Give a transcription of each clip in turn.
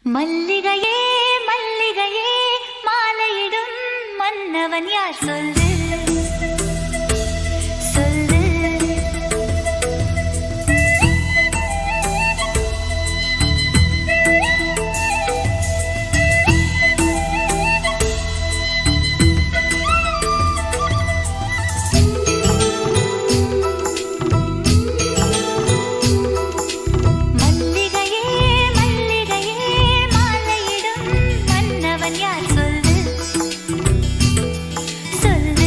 மல்லிகையே மல்லிகையே மாலையிடும் மன்னவன் யார் சொல்லு சொல்லு. மல்லிகையே மல்லிகையே மாலையிடும் மன்னவன் யார் சொல்லு சொல்லு.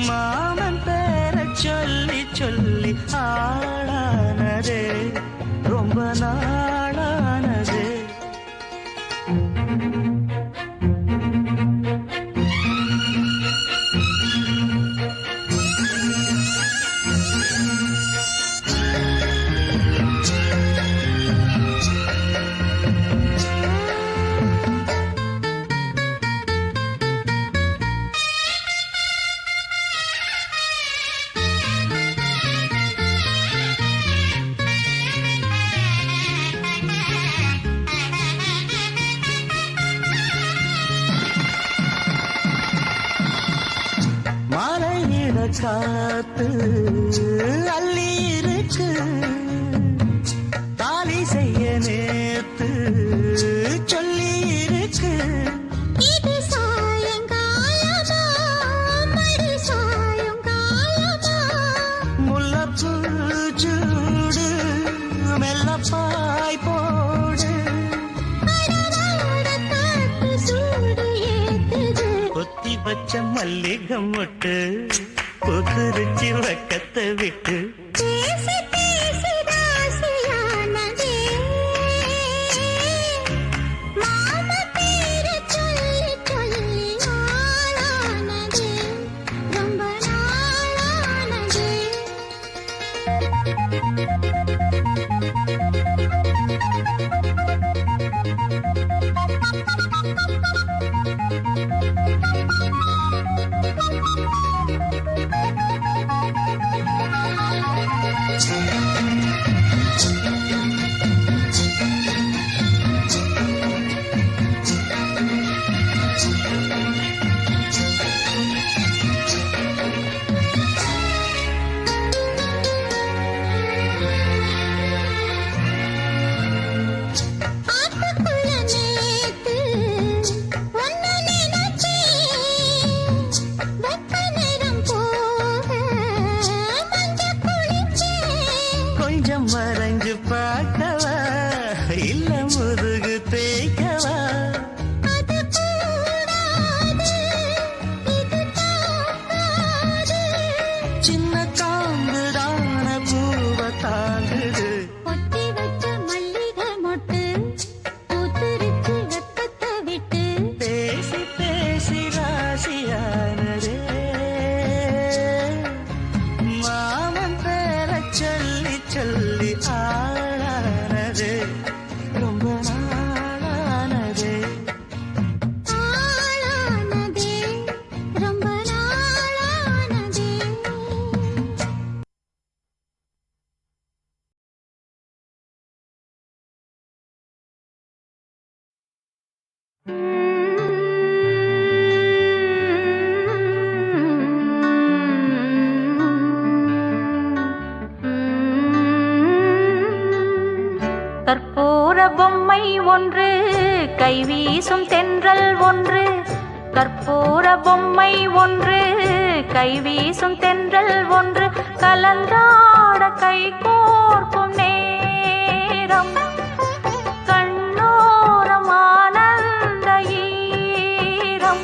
மாமன் பேர சொல்லி சொல்லி ஆளானதே ரொம்ப நாளானதே. மலையில காத்து அள்ளி இருக்கு தாலி செய்ய நேத்து சொல்லி இருக்கு. இது சாயங்காலமா மறு சாயங்காலமா முல்லப்பூ சூடு மெல்லப்பாய் போடு அடவாட காத்து சூடு ஏத்துது. கொத்தி வச்ச மல்லிகை மொட்டு புதுரிச்சி வக்கத்தை விட்டு பேசி பேசி ராசியானதே மாம பேர சொல்லி சொல்லி ஆளானதே ரொம்ப நாளானதே. ஆத்துக்குள்ள நேத்து ஒன்னு நினைச்சேன். வெக்க நேரம் போக மஞ்சள் குளிச்சேன். கொஞ்சம் வரைஞ்சு பார்க்கவா இல்ல முதுகு தேய்க்கவா. அது கூடாது, இது தாங்காது. சின்ன காம்புதான பூவ தாங்குது. பொத்தி வச்ச மல்லிகை மொட்டு பூத்துருச்சு வெப்பத்தை விட்டு. பேசி பேசி ராசியானதே மாமன் பேர சொல்லி சொல்லி ஆளானதே ரொம்ப நாளானதே. ஆளானதே ரொம்ப நாளானதே. கற்பூர பொம்மை ஒன்று கைவீசும் தென்றல் ஒன்று. கற்பூர பொம்மை ஒன்று கைவீசும் தென்றல் ஒன்று கலந்தாட கை கோர்க்கும் நேரம் கண்ணோரம் ஆனந்த ஈரம்.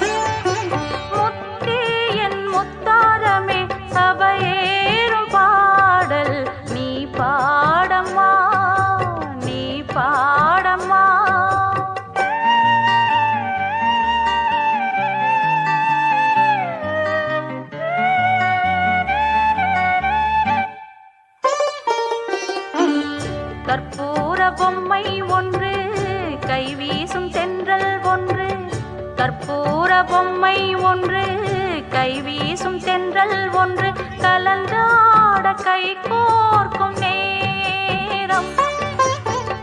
முத்தி என் முத்தாரமே சபையேறும் பாடல் நீ பாடம்மா நீ பாடம்மா. கற்பூர பொம்மை ஒன்று கைவீசும் தென்றல் ஒன்று. கற்பூர பொம்மை ஒன்று கைவீசும் தென்றல் ஒன்று கலந்தாட கை கோர்க்கும் நேரம்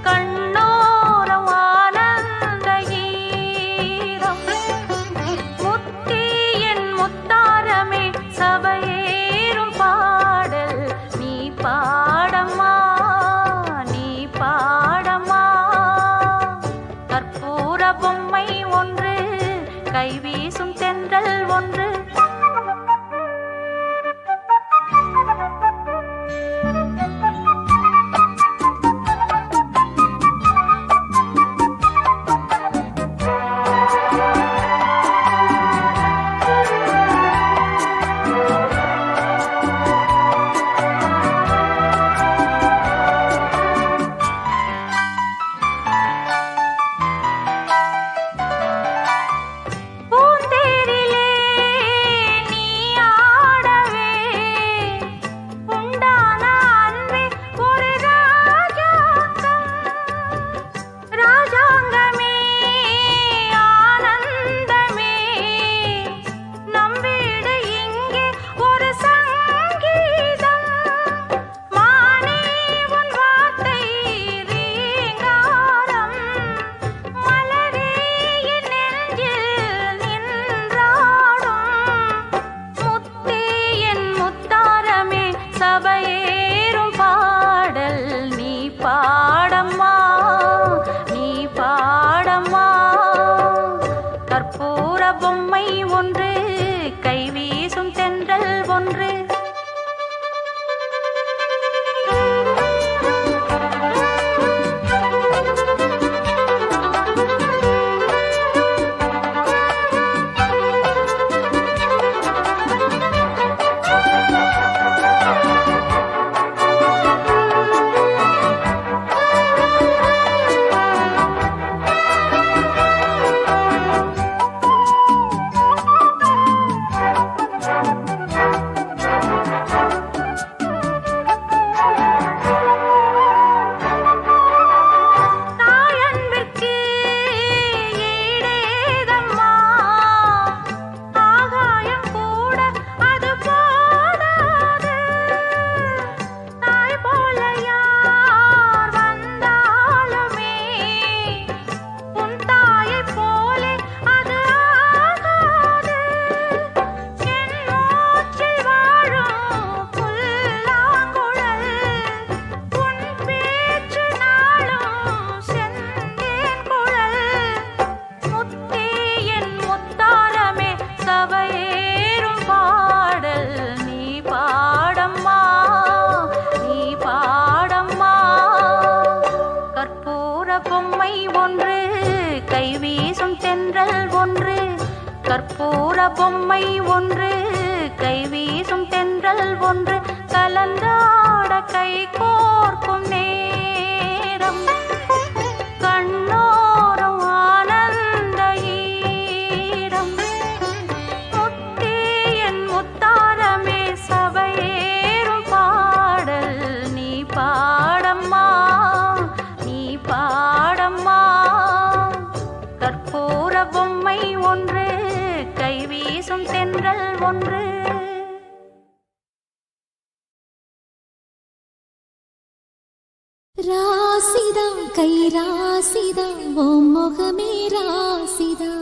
கண்ணோரம் ஆனந்த ஈரம். முத்தி என் முத்தாரமே சபையேறும் பாடல் நீ பாடம்மா நீ பாடம்மா. கற்பூர பொம்மை ஒன்று கைவீசும் தென்றல் ஒன்று. ஒன்று. கற்பூர பொம்மை ஒன்று கைவீசும் தென்றல் ஒன்று கலந்தாட கை கோர்க்கும் நேரம் கண்ணோரம் ஆனந்த ஈரம் முத்தே என் முத்தாரமே சபையேறும் பாடல் நீ பாடம்மா நீ பாடம்மா கற்பூர பொம்மை ஒன்று கைவீசும் தென்றல் ஒன்று. ராசிதா கை ராசிதா ஓ முகமே ராசிதா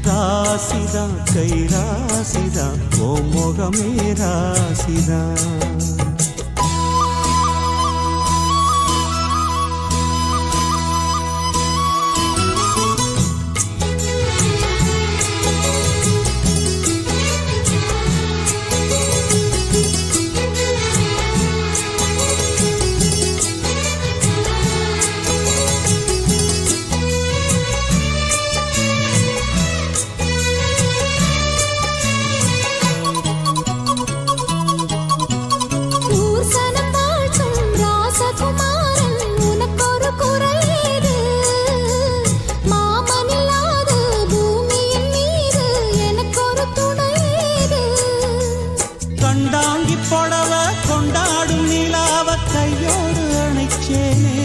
ராசிதா கை ராசிதா ஓ முகமே ராசிதா. கண்டாங்கி புடவ கொண்டாடும் நிலாவ கையோடு அணைச்சேனே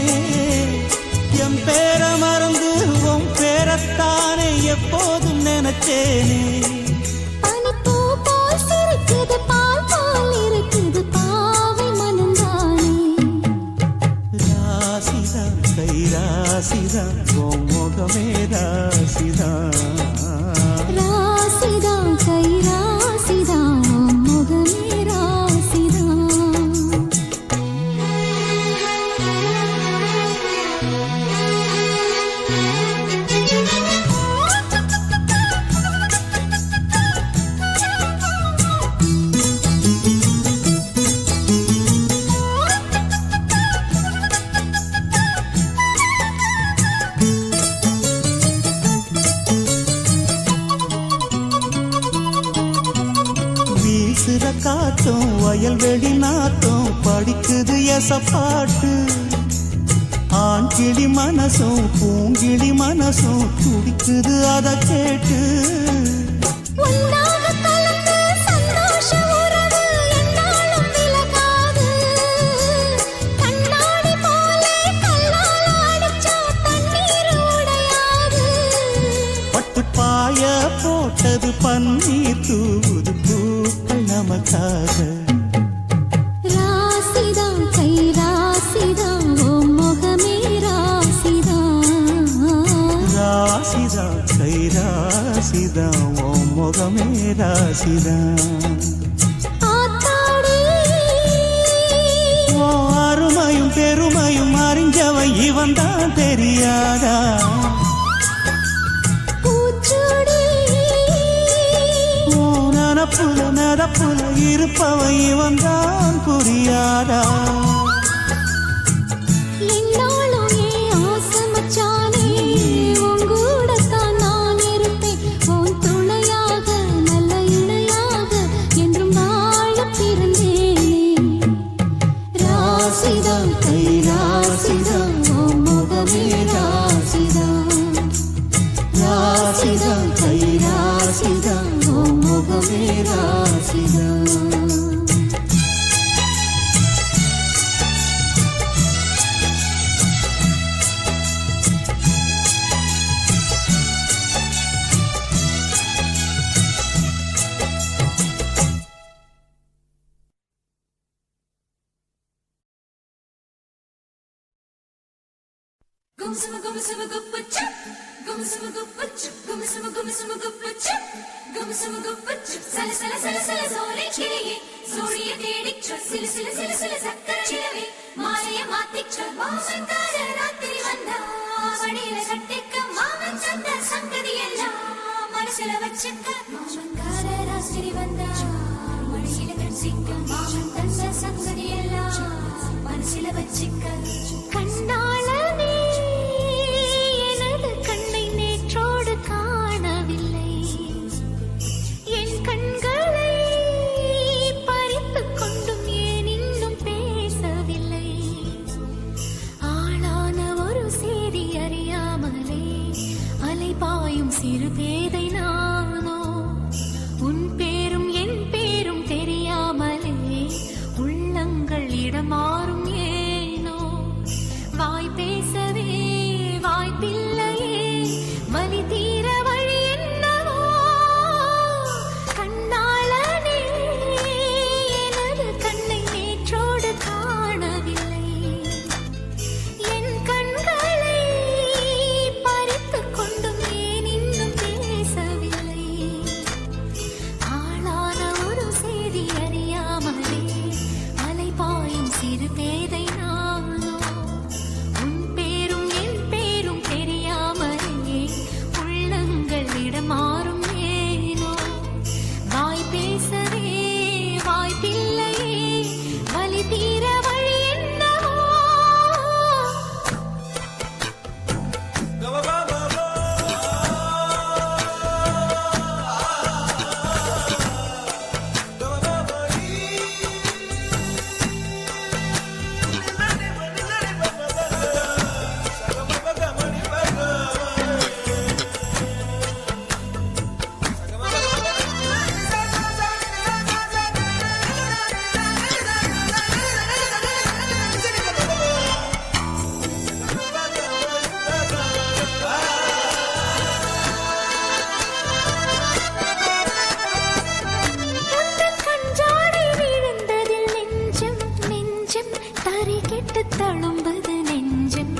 என் பேர மறந்து உன் பேரத்தானே எப்போதும் நினைச்சேனே. பனிப்பூ போல் சிரிக்குது பால் போல் இருக்குது பாவை மனந்தானே. ராசிதா கை ராசிதா ஓ முகமே ராசிதா. ராசிதா கை ராசிதா ஓ முகமே ராசிதா. வீசுற காத்தும் வயல்வெளி நாத்தும் படிக்குது எசப்பாட்டு. ஆண் கிளி மனசும் பூங்கிளி மனசும் துடிக்குது அத கேட்டு. பாய போட்டது பன்னீர் தூது பூக்கள் நமக்காக. ராசிதான் கை ராசிதான் ஓ முகமே ராசிதான். ராசிதான் கை ராசிதான் ஓ முகமே ராசிதான். ஓ அருமையும் பெருமையும் அறிஞ்சவன் இவன் தான் தெரியாதா. நனப்புல நடப்புல இருப்பவன் இவன் தான் புரியாதா. என்னாலும் ஏன் ஆசை மச்சானே உங்கூடத்தான் நான் இருப்பேன். உன் துணையாக நல்ல இணையாக என்றும் வாழ பிறந்தேனே. ராசிதான் கை ராசிதான் ஓ முகமே ராசிதான். ராசிதான் கை ராசிதான் ஓ முகமே ராசிதான். கண்ணாளனே எனது கண்ணை நேற்றோடு காணவில்லை. என் கண்களை பறித்துக் கொண்டும் ஏன் இன்னும் பேசவில்லை. ஆளான ஒரு செய்தி அறியாமலே அலைபாயும் சிறு பேதை நானோ. உன் பேரும் என் பேரும் தெரியாமலே உள்ளங்கள் இடமாறும் ஏனோ. வாய் பேசவே வாய்ப்பில்லையே வலி தீர வழி என்னவோ. கண்ணாளனே எனது கண்ணை நேற்றோடு காணவில்லை. என் கண்களை பறித்துக் கொண்டும் ஏன் இன்னும் பேசவில்லை. ஆளான ஒரு செய்தி அறியாமலே அலைபாயும் சிறு பேதை நானோ. உன் பேரும் என் பேரும் தெரியாமலே உள்ளங்கள் இடமாறும் ஏனோ. வாய் பேசவே வாய்ப்பில்லையே வலி தீர வழி என்னவோ. உந்தன் கஞ்சாடை விழுந்ததில் நெஞ்சம் நெஞ்சம் தறிகெட்டு தழும்புது நெஞ்சம்.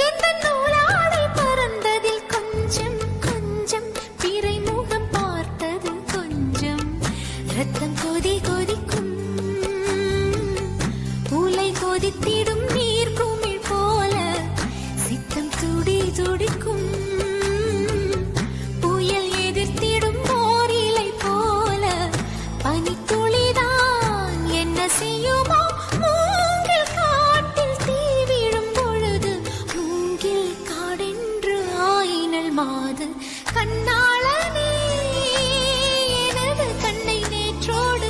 எந்த நூலாடை பறந்ததில் கொஞ்சம் கொஞ்சம் பிறை முகம் பார்த்தது கொஞ்சம். ரத்தம் கொதி கொதிக்கும் உலை கொதித்திடும் நீர் குமிழ் போல சித்தம் துடி துடிக்கும். புயல் எதிர்த்திடும் போரிலை போல பனித்துளிதான் என்ன செய்யுமோ. மூங்கில் காட்டில் தீ விழும் பொழுது மூங்கில் காடென்று ஆயினல் மாது. கண்ணாளனே எனது கண்ணை நேற்றோடு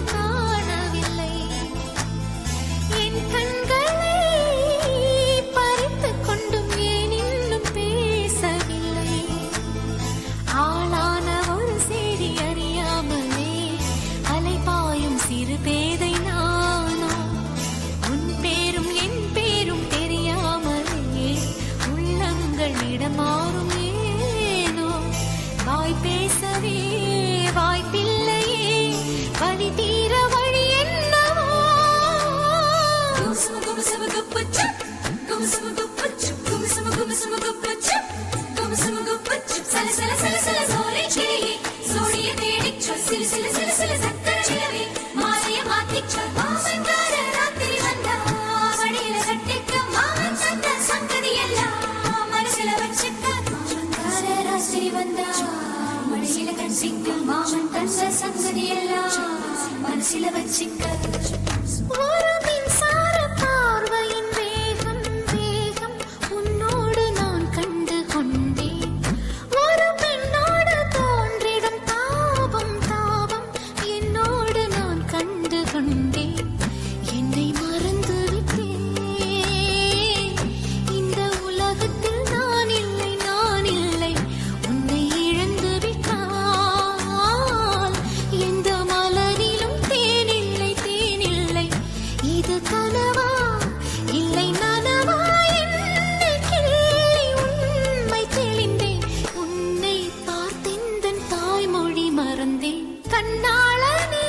மனசில வச்சிக்க ஒரு மின்சார பார்வையின் வேகம் வேகம் உன்னோடு நான் கண்டு கொண்டேன் ஒரு பெண்ணோடு தோன்றிடும் தாபம் தாபம் என்னோடு நான் கண்டு கொண்டேன் என்னை மறந்து விட்டேன் இந்த உலகத்தில் நான் இல்லை உன்னை இழந்து விட்டால் எந்த மலரிலும் தேனில்லை இது கனவா இல்லை நனவா என்னை கிள்ளி உண்மை தெளிந்தேன் உன்னை பார்த்தெந்தன் தாய்மொழி மறந்தேன் கண்ணாளனே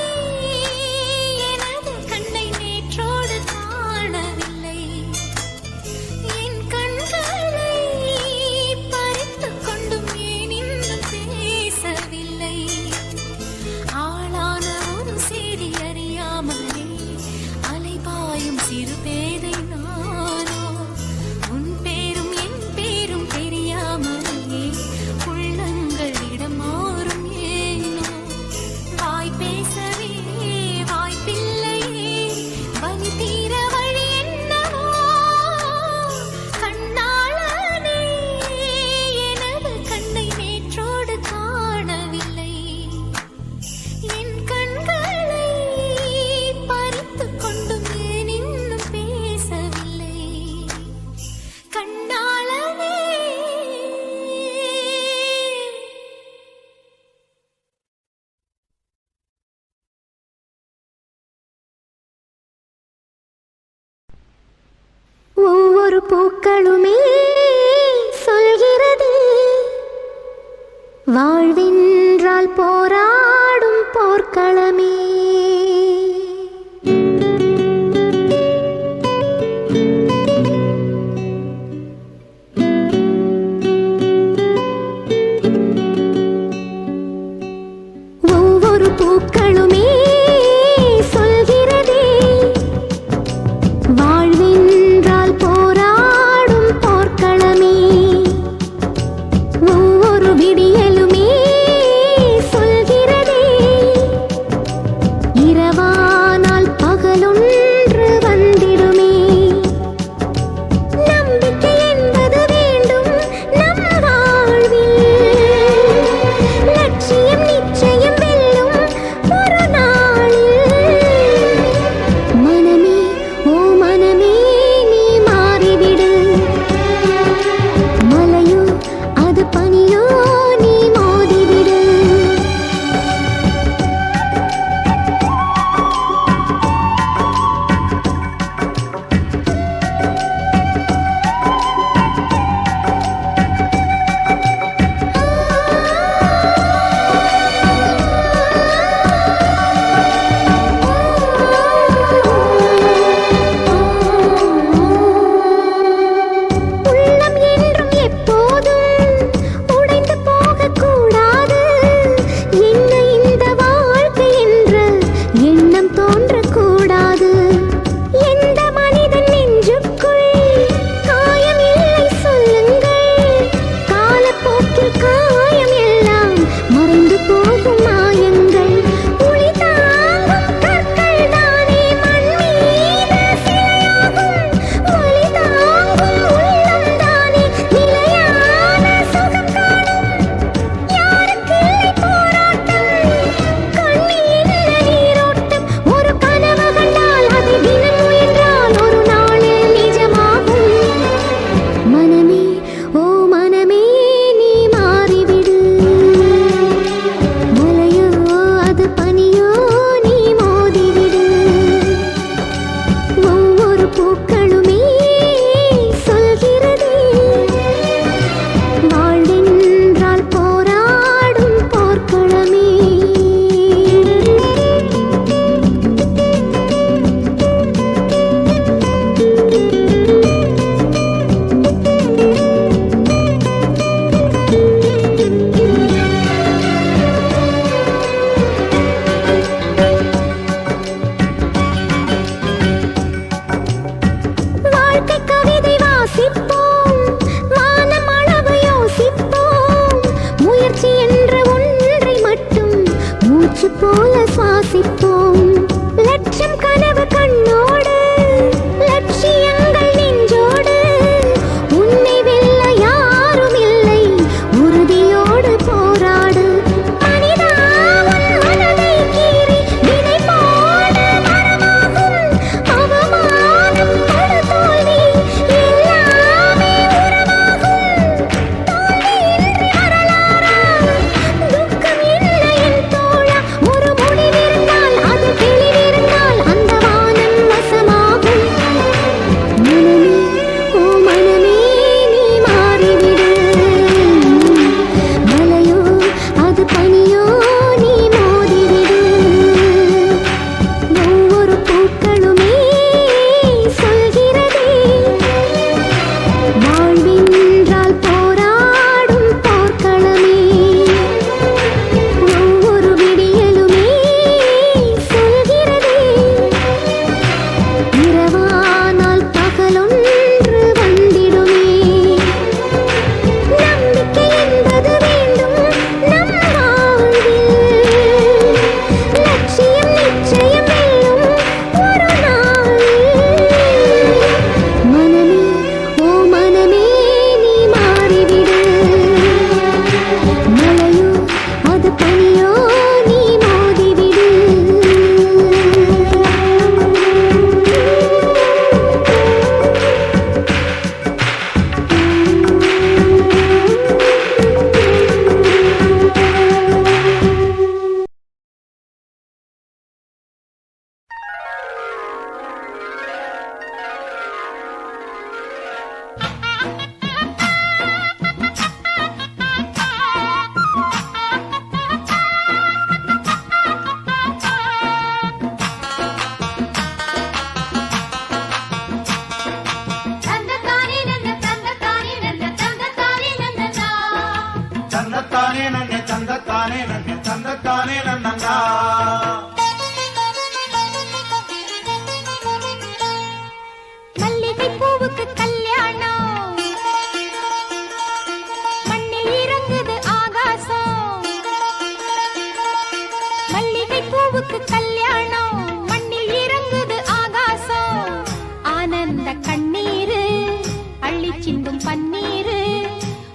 எனது கண்ணை நேற்றோடு காணவில்லை என் கண்களை பறித்துக் கொண்டும் ஏன் இன்னும் பேசவில்லை ஆளான ஒரு செய்தி அறியாமலே அலைபாயும் சிறு பேதை நானோ உன் பேரும் என் பேரும் தெரியாமலே உள்ளங்களிடம் மாறும் ஏனோ வாய் பேசவே வாய்ப்பில்லையே வலி தீர வழி என்னவோ கண்ணாளனே எனது கண்ணை நேற்றோடு காணவில்லை என் கண்களை பறித்துக் கொண்டும் ஏன் இன்னும் பேசவில்லை கண்ணாளனே ஒவ்வொரு பூக்களுமே சொல்கிறது வாழ்வென்றால் போராடும் போர்க்களமே ஒவ்வொரு பூக்களுமே சொல்கிறதே வாழ்வென்றால் போராடும் போர்க்களமே ஒவ்வொரு விடியலுமே சொல்கிறதே இரவானால் பகலொன்று வந்திடுமே நம்பிக்கை என்பது வேண்டும் நம் வாழ்வில் லட்சியம் நிச்சயம் வெல்லும் ஒரு நாளில் மனமே ஓ மனமே நீ மாறிவிடு மலையோ அது பனியோ போல சுவாசிப்போம். லட்சம் கனவு கண்ணோடு, லட்சியங்கள் நெஞ்சோடு, உன்னை வெல்ல யாரும் இல்லை, உறுதியோடு போராடு. மனிதா, உன் மனதை கீறி விதை போட மரமாகும். அவமானம் படு தோல்வி எல்லாமே உரமாகும். தோல்வியின்றி வரலாறா, துக்கம் இல்லை என் தோழா. ஒரு முடிவிருந்தால் அது தெளிவிருந்தால் அந்த வானம் வசமாகும். மனமே, ஓ மனமே, நீ மாறிவிடு. மலையோ அது பனியோ, நீ மோதிவிடு. ஒவ்வொரு பூக்களுமே சொல்கிறதே, வாழ்வென்றால் போராடும் போர்க்களமே. ஒவ்வொரு விடியலுமே சொல்கிறதே, இரவானால் பகலொன்று வந்திடுமே. நம்பிக்கை என்பது வேண்டும் நம் வாழ்வில். லட்சியம் நிச்சயம் வெல்லும் ஒரு நாளில். மனமே, ஓ மனமே, நீ மாறிவிடு. மலையோ அது பனியோ, நீ மோதிவிடு. ಚಂದತ್ತಾನೆ ನನ್ನ ಚಂದತ್ತಾನೆ ನನ್ನ ಚಂದತ್ತಾನೆ ನನ್ನ மல்லிகை பூவுக்கு கல்யாணம், மண்ணில் இறங்குது ஆகாசம். மல்லிகை பூவுக்கு கல்யாணம், மண்ணில் இறங்குது ஆகாசம். ஆனந்த கண்ணீரு அள்ளி சிந்தும் பன்னீரு,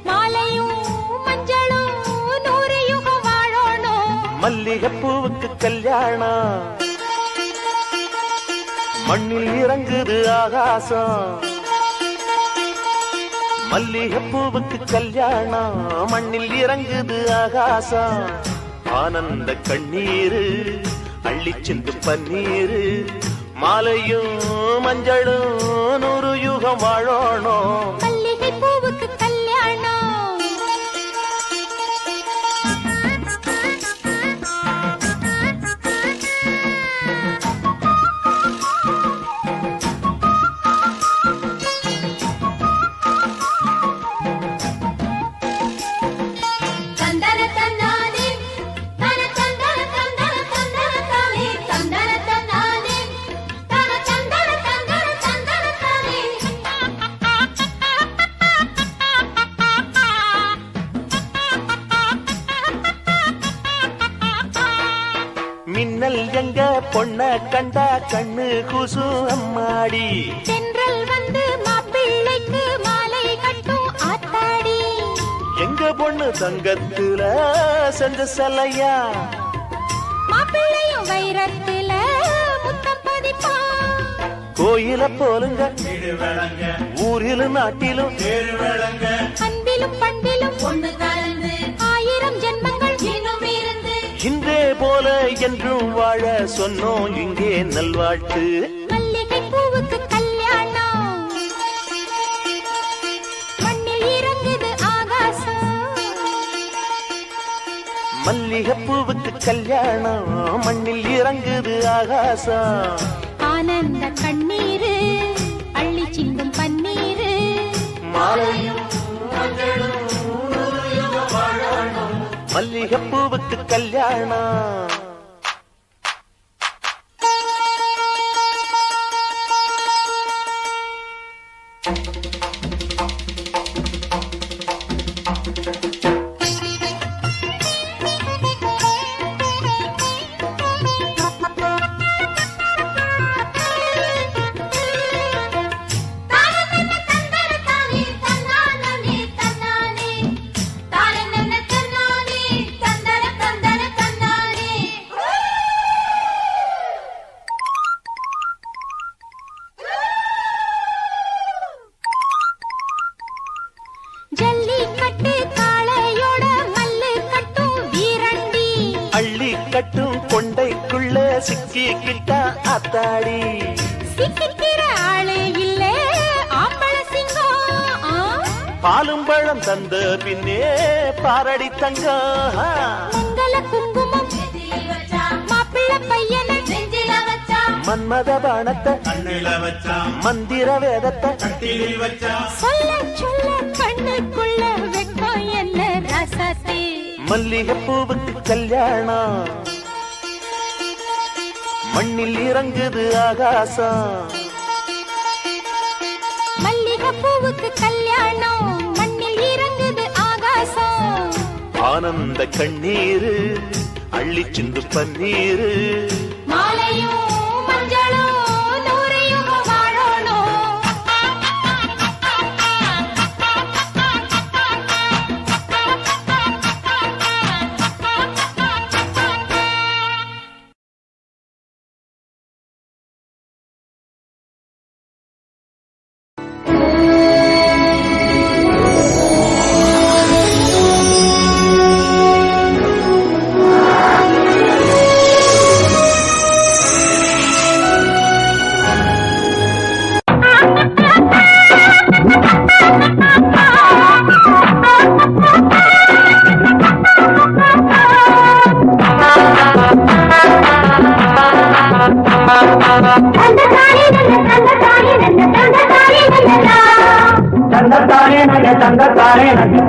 மாலையும் மஞ்சளும் 100 யுகம் வாழணும். மல்லிகைப்பூவுக்கு கல்யாணம், மண்ணில் இறங்குது ஆகாசம். மல்லிகைப்பூவுக்கு கல்யாணம், மண்ணில் இறங்குது ஆகாசம். ஆனந்த கண்ணீரு அள்ளி சென்று பன்னீரு, மாலையும் மஞ்சளும் 100 யுகம் வாழணும். மல்லிகை பூவுக்கு கல்யாணம். தந்தன தன்னானே, தன தந்தன தந்தன தந்தன தானே, தந்தன தன்னானே, தன தந்தன தந்தன தந்தன தானே. மின்னல் எங்க பொண்ண கண்டா கண்ணு கூசு அம்மாடி. தென்றல் வந்து மாப்பிள்ளைக்கு மாலை கட்டும் ஆத்தாடி. எங்க பொண்ணு தங்கத்துல செஞ்ச சலையா, மாப்பிள்ளையும் வைரத்துல முத்தம் பதிப்பான். கோயில போலுங்க ஊரிலும் நாட்டிலும் அன்பிலும் பண்பிலும் ஒன்று கலந்து 1000 ஜென்மங்கள் இன்னும் இருந்து. இன்றே போல என்றும் வாழ சொன்னோம் இங்கே நல்வாழ்த்து. மல்லிகை பூவுக்கு கல்யாணம், மண்ணில் இறங்குது ஆகாசம். மல்லிகைப்பூவுக்கு கல்யாணம், மண்ணில் இறங்குது ஆகாசம். ஆனந்த கண்ணீரு அள்ளி சிந்தும் பன்னீரு, மாலையும் மல்லிகைப்பூவுக்கு கல்யாணம். சிக்கிக்கிட்டா அத்தாடி. சிக்கிக்கிற ஆளே இல்ல ஆம்பள சிங்கம். பாலும் பழம் தந்த பின்னே பாரடி தங்கம். மங்கள குங்குமம் மாப்பிள்ள பையனை மன்மத பானத்தை மந்திர வேதத்தை சொல்ல சொல்ல கண்ணுக்குள்ள வெட்கம் என்ன ரசத்தே. மல்லிகை பூவுக்கு கல்யாணம் மண்ணில் இறங்குது ஆகாசம். மல்லிகை பூவுக்கு கல்யாணம் மண்ணில் இறங்குது ஆகாசம். ஆனந்த கண்ணீரு அள்ளி சிந்து பன்னீரு. மாலையும் மஞ்சளும் நூறையும் வாழணும்.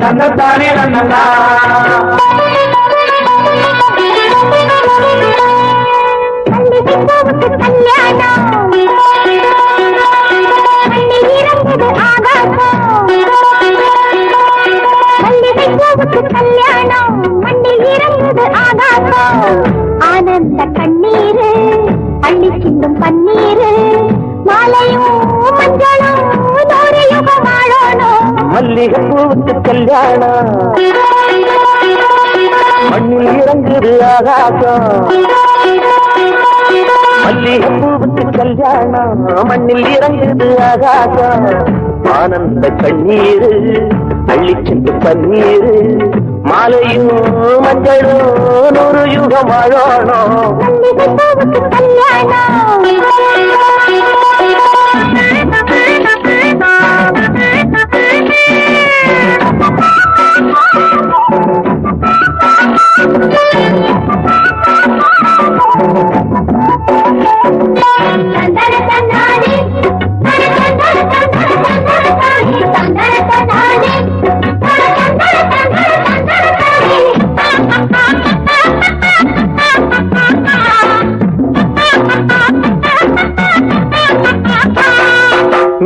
தங்கத்தானே நன்னதா. மல்லிகை பூவுக்கு கல்யாணம் மண்ணில் இறங்குது ஆகாசம். மல்லிகை பூவுக்கு கல்யாணம் மண்ணில் இறங்குது ஆகாசம். ஆனந்த கண்ணீரு அள்ளி சிந்தும் பன்னீரு. மாலையும் மஞ்சளும் நூறையும் வாழணும். மல்லிகை பூவுக்கு கல்யாணம் மண்ணில் இறங்குது ஆகாசம். மல்லிகை பூவுக்கு கல்யாணம் மண்ணில் இறங்குது ஆகாசம். ஆனந்த கண்ணீரு அள்ளி சென்று பன்னீரு. மாலையும் மஞ்சளும் நூறு யுகம் வாழணும். மல்லிகை பூவுக்கு கல்யாணம்.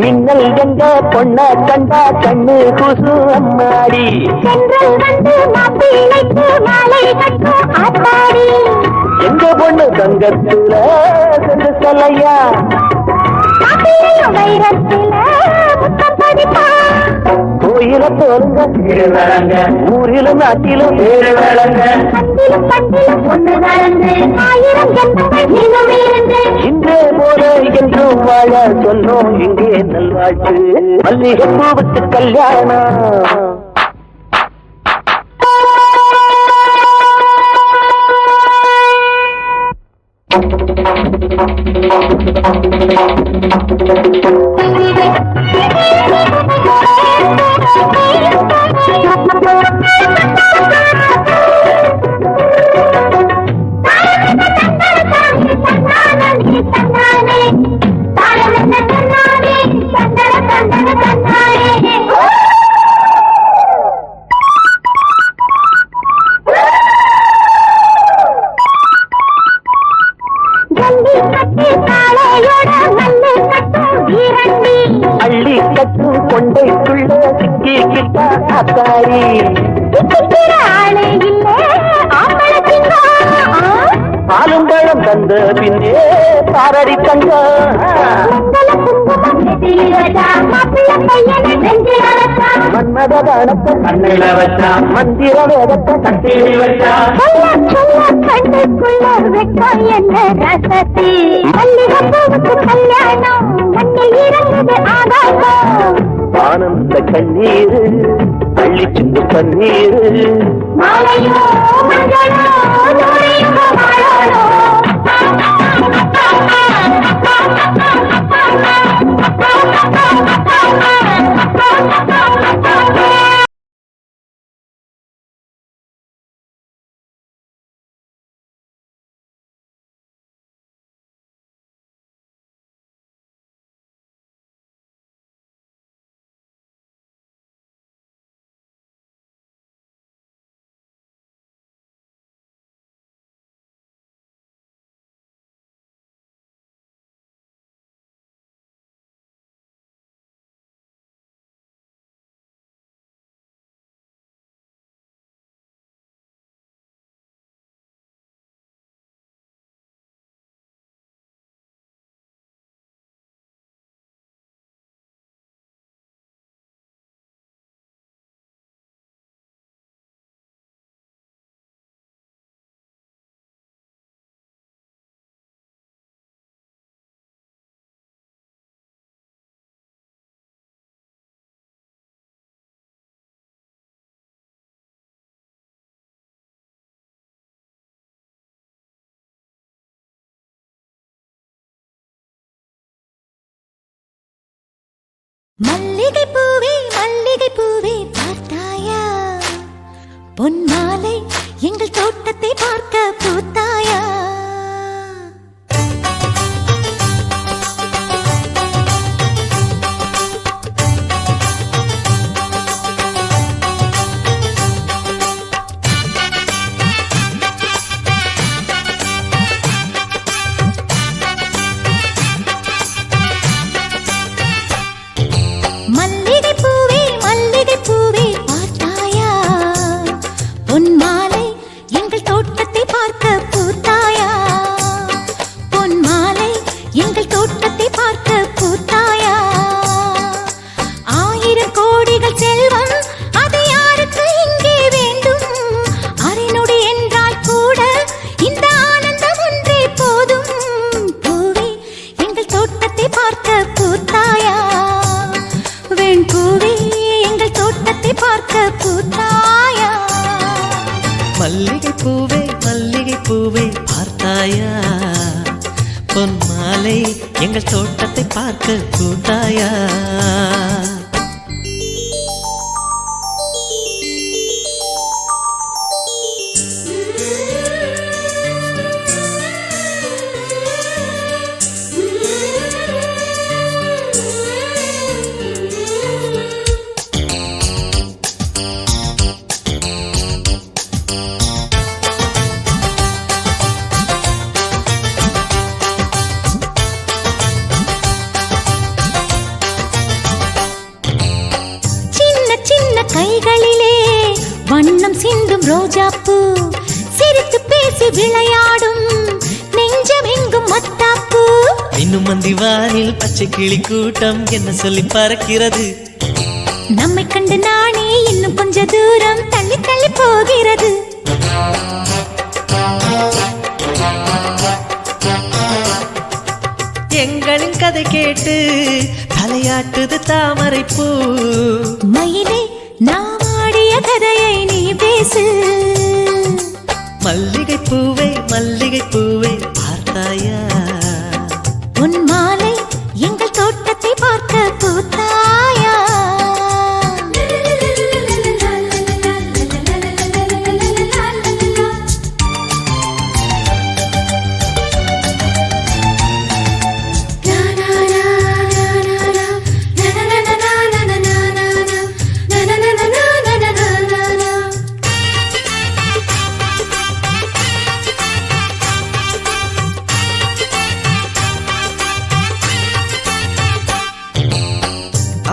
மின்னல் எங்க பொண்ண கண்டா கண்ணு குசு அம்மாடி. சென்றல் வந்து மாப்பிள்ளைக்கு மாலை கட்டும் ஆத்தாடி. எங்க பொண்ணு தங்கத்துல சென்று சொல்லையா. மாப்பிள்ளையும் வைரத்துல முத்தம் பதிப்பா. கோயில போலுங்க ஊரிலும் நாட்டிலும் வேறு வேளங்க. பண்டிலும் பண்டிலும் ஒன்று நடந்து ஆயிரம் ஜன்மங்கள் நீளும் இருந்து. இன்றே போல என்றும் வாழ சொன்னோம் இங்கே நல்வாழ்த்து. மல்லிகை பூவுக்கு கல்யாணம். அள்ளி கட்டும் கொண்டைக்குள்ள சிக்கிக்கிட்ட அத்தாரி. ஆளே இல்ல ஆம்பள சிங்கம். பாலும் பழம் தந்த பின்னே பாரடி தங்கம். மங்கள குங்குமம் நெத்தியில வச்சா மாப்பிள்ள பையனை நெஞ்சில வச்சா. மன்மத பானத்தை கண்ணில வச்சா மந்திர வேதத்தை கட்டில் வச்சா. சொல்ல சொல்ல கண்ணுக்குள்ள வெட்கம் என்ன ரசத்தி. மல்லிகை பூவுக்கு கல்யாணம் மண்ணில் இறங்குது ஆகாசம். ஆனந்த கண்ணீரு அள்ளி சிந்து பன்னீரு. மாலையோ மஞ்சளோ நூறையும் வாழணும். மல்லிகை பூவே பார்த்தாயா பொன் மாலை எங்கள் தோட்டத்தை பார்க்க பூத்தாயா மல்லிகை பூவே பார்த்தாயா பொன் மாலை எங்கள் தோட்டத்தை பார்க்க கூட்டாயா கைகளிலே வண்ணம் சிந்தும் ரோஜாப்பூ சிரித்து பேசி விளையாடும் நெஞ்சமெங்கும் மத்தாப்பூ இன்னும் மந்திவானில் பச்சை கிளி கூட்டம் என்ன சொல்லி பறக்கிறது நம்மை கண்டு நானே இன்னும் கொஞ்ச தூரம் தள்ளி தள்ளி போகிறது எங்களின் கதை கேட்டு தலையாட்டுது தாமரை பூ மயிலே நாம் ஆடிய கதையை நீ பேசு மல்லிகை பூவே பார்த்தாயா உன் மாலை எங்கள் தோட்டத்தை பார்க்க பூத்தாயா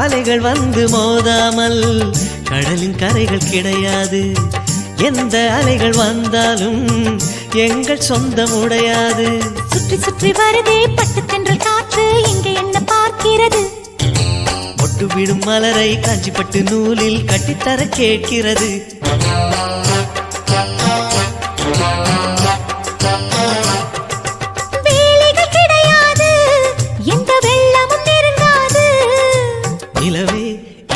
அலைகள் வந்து மோதாமல் கடலின் கரைகள் கிடையாது எந்த அலைகள் வந்தாலும் எங்கள் சொந்தம் உடையாது சுற்றி சுற்றி வருதே பட்டு தென்றல் காற்று இங்கே என்ன பார்க்கிறது ஒட்டு விடும் மலரை காஞ்சிப்பட்டு நூலில் கட்டித்தர கேட்கிறது நிலவே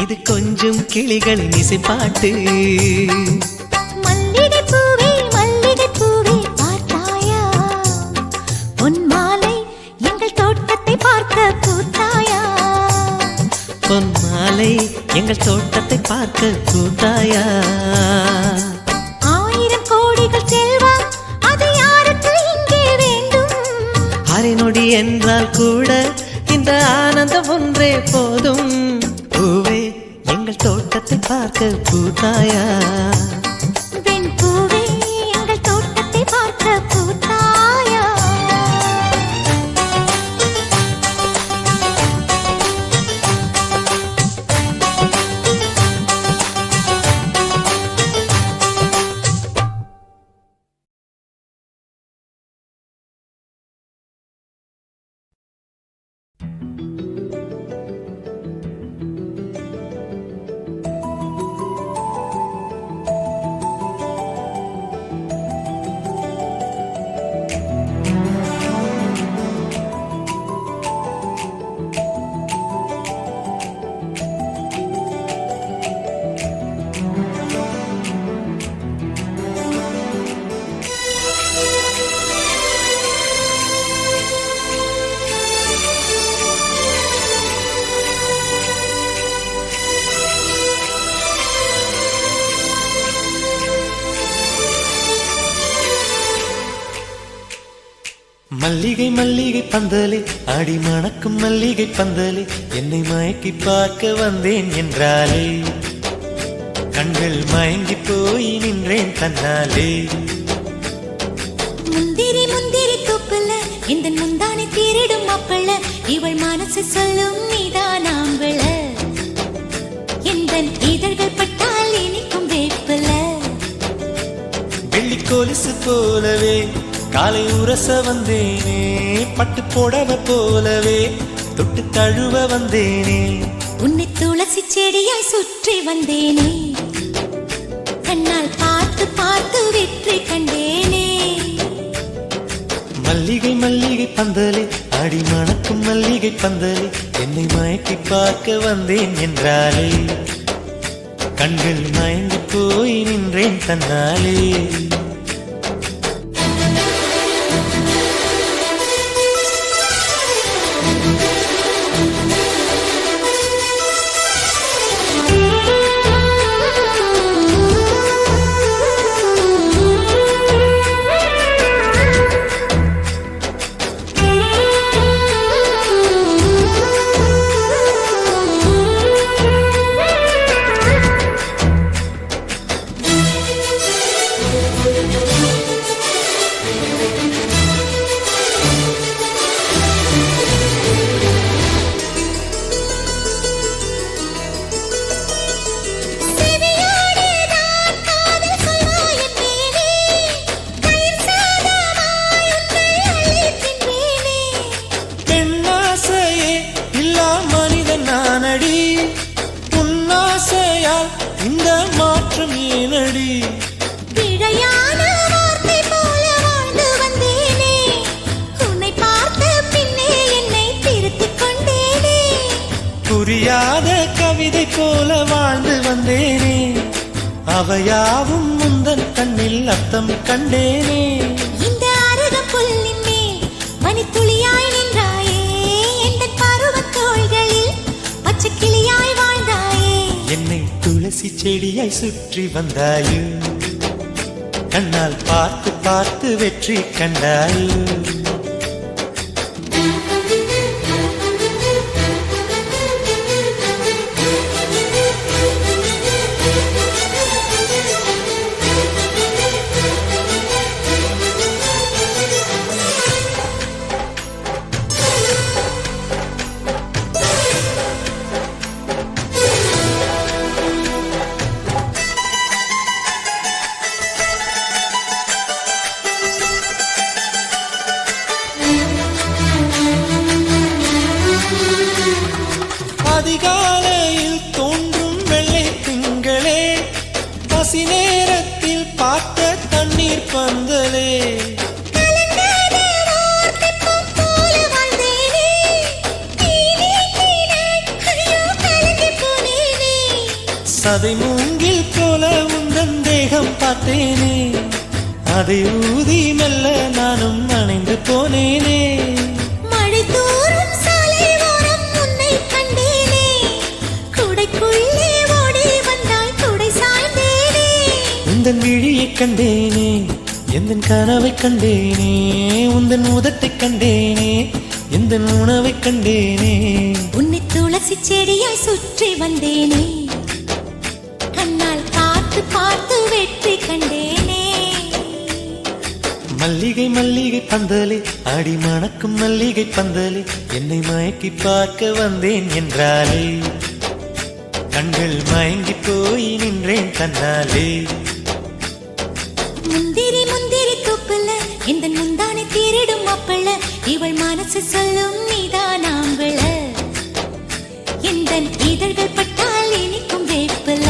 இது கொஞ்சம் கிளிகளின் இசை பாட்டு மல்லிகை பூவே பார்த்தாயா பொன் மாலை எங்கள் தோட்டத்தை பார்க்க பூத்தாயா பொன் மாலை எங்கள் தோட்டத்தை பார்க்க கூட்டாயா ஆயிரம் கோடிகள் செல்வம் அது யாருக்கு இங்கே வேண்டும் அரை நொடி என்றால் கூட இந்த ஆனந்தம் ஒன்றே போதும் பூவே எங்கள் தோட்டத்தை பார்க்க பூத்தாயா வெண் பூவே எங்கள் தோட்டத்தை பார்க்க பூத்தாயா மல்லிகை மல்லிகை பந்தலே ஆடி மணக்கும் மல்லிகை பந்தலே என்னை மயக்கி பார்க்க வந்தேன் என்றாலே கண்கள் மயங்கி போய் நின்றேன் தன்னாலே முந்திரி முந்திரி தூப்புல இந்த முந்தானை தீரிடும் மாப்பிள்ள இவள் மனசு சொல்லும் நீதான் ஆம்பள இந்த இதழ்கள் பட்டால் இனிக்கும் வேப்பில வெள்ளி கொலுசு போலவே காலை உரச வந்தேனே பட்டு புடவ போலவே தொட்டு தழுவ வந்தேனே உன்னை துளசி செடியாய் சுற்றி வந்தேனே கண்ணால் பார்த்து பார்த்து வெற்றி கண்டேனே மல்லிகை மல்லிகை பந்தலே ஆடி மணக்கும் மல்லிகை பந்தலே என்னை மயக்கி பார்க்க வந்தேன் என்றாலே கண்கள் மயங்கி போய் நின்றேன் தன்னாலே இந்த மாற்றம் ஏனடி பிழையான வார்த்தை போல வாழ்ந்து வந்தேனே உன்னை பார்த்த பின்னே என்னை திருத்திக் கொண்டேனே புரியாத கவிதை போல வாழ்ந்து வந்தேனே அவையாவும் முந்தன் கண்ணில் அர்த்தம் கண்டேனே இந்த அருக புல்லின் மேல் பனித்துளியாய் நின்றாயே எந்த பருவத் தோள்களில் பச்சை கிளியாய் வாழ்ந்தாயே என்னை துளசி செடியாய் சுற்றி வந்தாயோ கண்ணால் பார்த்து பார்த்து வெற்றி கண்டாயோ அதிகாலையில் தோன்றும் வெள்ளை திங்களே பசி நேரத்தில் பார்த்த தண்ணீர் பந்தலே சதை மூங்கில் போல உந்தன் தேகம் பார்த்தேனே அதை ஊதி மெல்ல நானும் அணைந்து போனேனே மழை தூரும் சாலை ஓரம் உன்னை கண்டேனே குடைக்குள்ளே ஓடி வந்தாய் குடை சாய்ந்தேனே உந்தன் விழியை கண்டேனே எந்தன் கனவை கண்டேனே உந்தன் உதட்டை கண்டேனே எந்தன் உணவை கண்டேனே உன்னை துளசி செடியாய் சுற்றி வந்தேனே கண்ணால் பார்த்து பார்த்து வெற்றி கண்டேனே மல்லிகை மல்லிகை பந்தலே ஆடி மணக்கும் மல்லிகை பந்தலே என்னை மயக்கி பார்க்க வந்தேன் என்றாலே கண்கள் மயங்கி போய் நின்றேன் தன்னாலே முந்திரி முந்திரி தூப்புல இந்த முந்தானை தீரிடும் மாப்பிள்ள இவள் மனசு சொல்லும் நீதான் ஆம்பள இந்த இதழ்கள் பட்டால் இனிக்கும் வேப்பில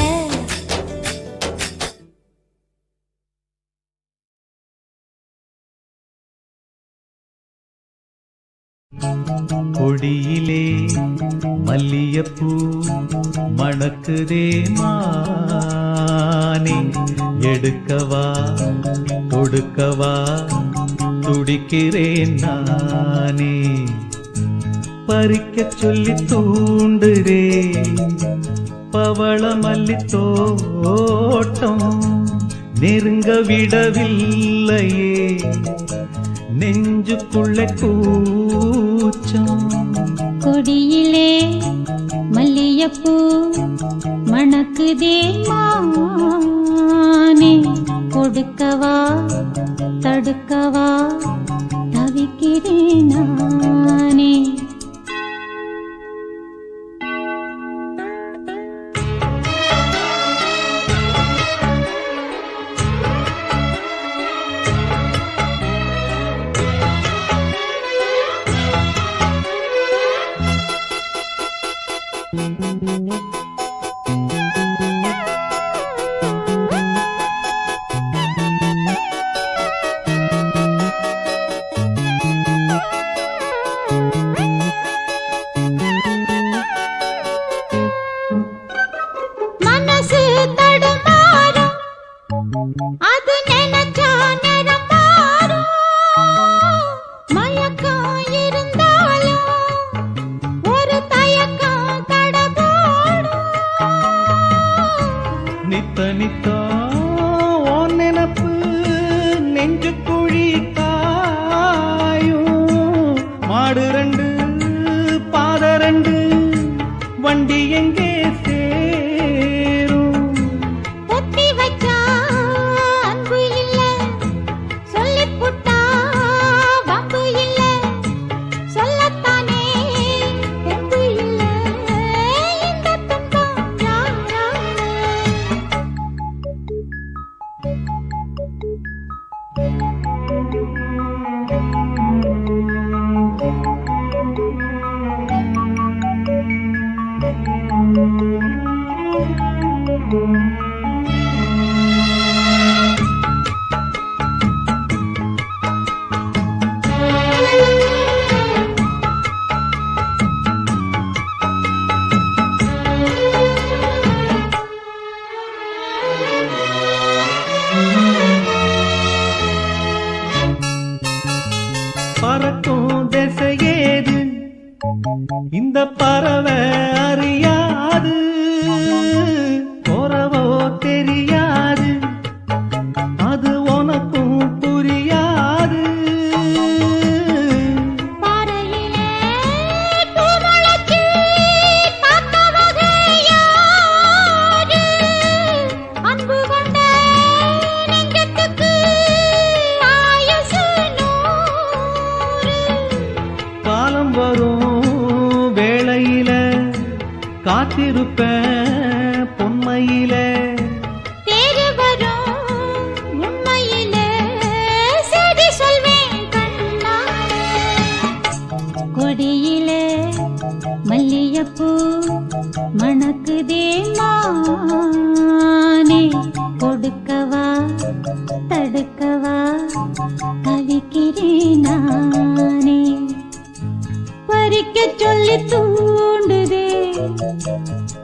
கொடியிலே மல்லியப்பூ மணக்குதே மானே எடுக்கவா கொடுக்கவா துடிக்கிறேன் நானே பறிக்க சொல்லி தூண்டுதே பவள மல்லி தோட்டம் நெருங்க விடவில்லையே நெஞ்சுக்குள்ள கூச்சம் கொடியிலே மல்லியப்பூ மணக்குதே மானே கொடுக்கவா தடுக்கவா தவிக்கிறேன் நானே மனசு தடுமாறும் அது நினைச்சா நேரம் மாறும் மயக்கம் இருந்தாலும் ஒரு தயக்கம் தடபோடும் நித்த நித்தா உன் நினப்பு நெஞ்சு குழி காயும் மாடு ரெண்டு பாத ரெண்டு வண்டி எங்கே சேரும் ஒத்தி வச்சா அன்பு இல்ல சொல்லிப் புட்டா வம்பு இல்ல சொல்லத்தானே தெம்பு இல்ல இந்த துன்பம் யாரால பறக்கும் திசையேது இந்த பறவை அறியாது போறவோ தெரியாது அது உனக்கும் புரியாது பாறையிலே பூமுளைச்சி பார்த்த வகையாரு அன்பு கொண்ட நெஞ்சத்துக்கு ஆயுசு 100 காலம் வரும் வேளையில காத்திருப்பேன் பொன்மையில தேறு வரும் உண்மையிலே செய்தி சொல்வேன் கண்ணாலே கொடியிலே மல்லியப்பூ மணக்குதே மானே கொடுக்கவா தடுக்கவா தவிக்கிறேன் நானே பறிக்க சொல்லி தூண்டுதே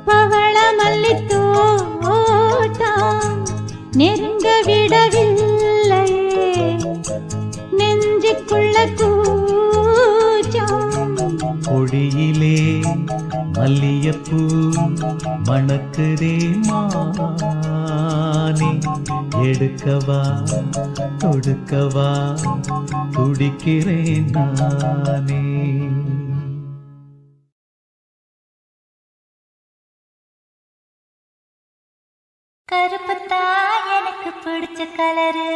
பவள மல்லி தோட்டம் நெருங்க விடவில்லையே நெஞ்சுக்குள்ள கூச்சம் கொடியிலே மல்லியப்பூ மணக்குதே மானே எடுக்கவா தொடுக்கவா துடிக்கிறேன் நானே கருப்புத்தா எனக்கு பிடிச்ச கலரு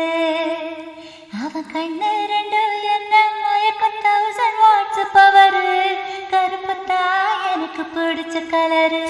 அவன் கண்ணு ரெண்டு என்ன மயக்கம் 1000 வாட்ஸ் பவரு கருப்புத்தா எனக்கு பிடிச்ச கலரு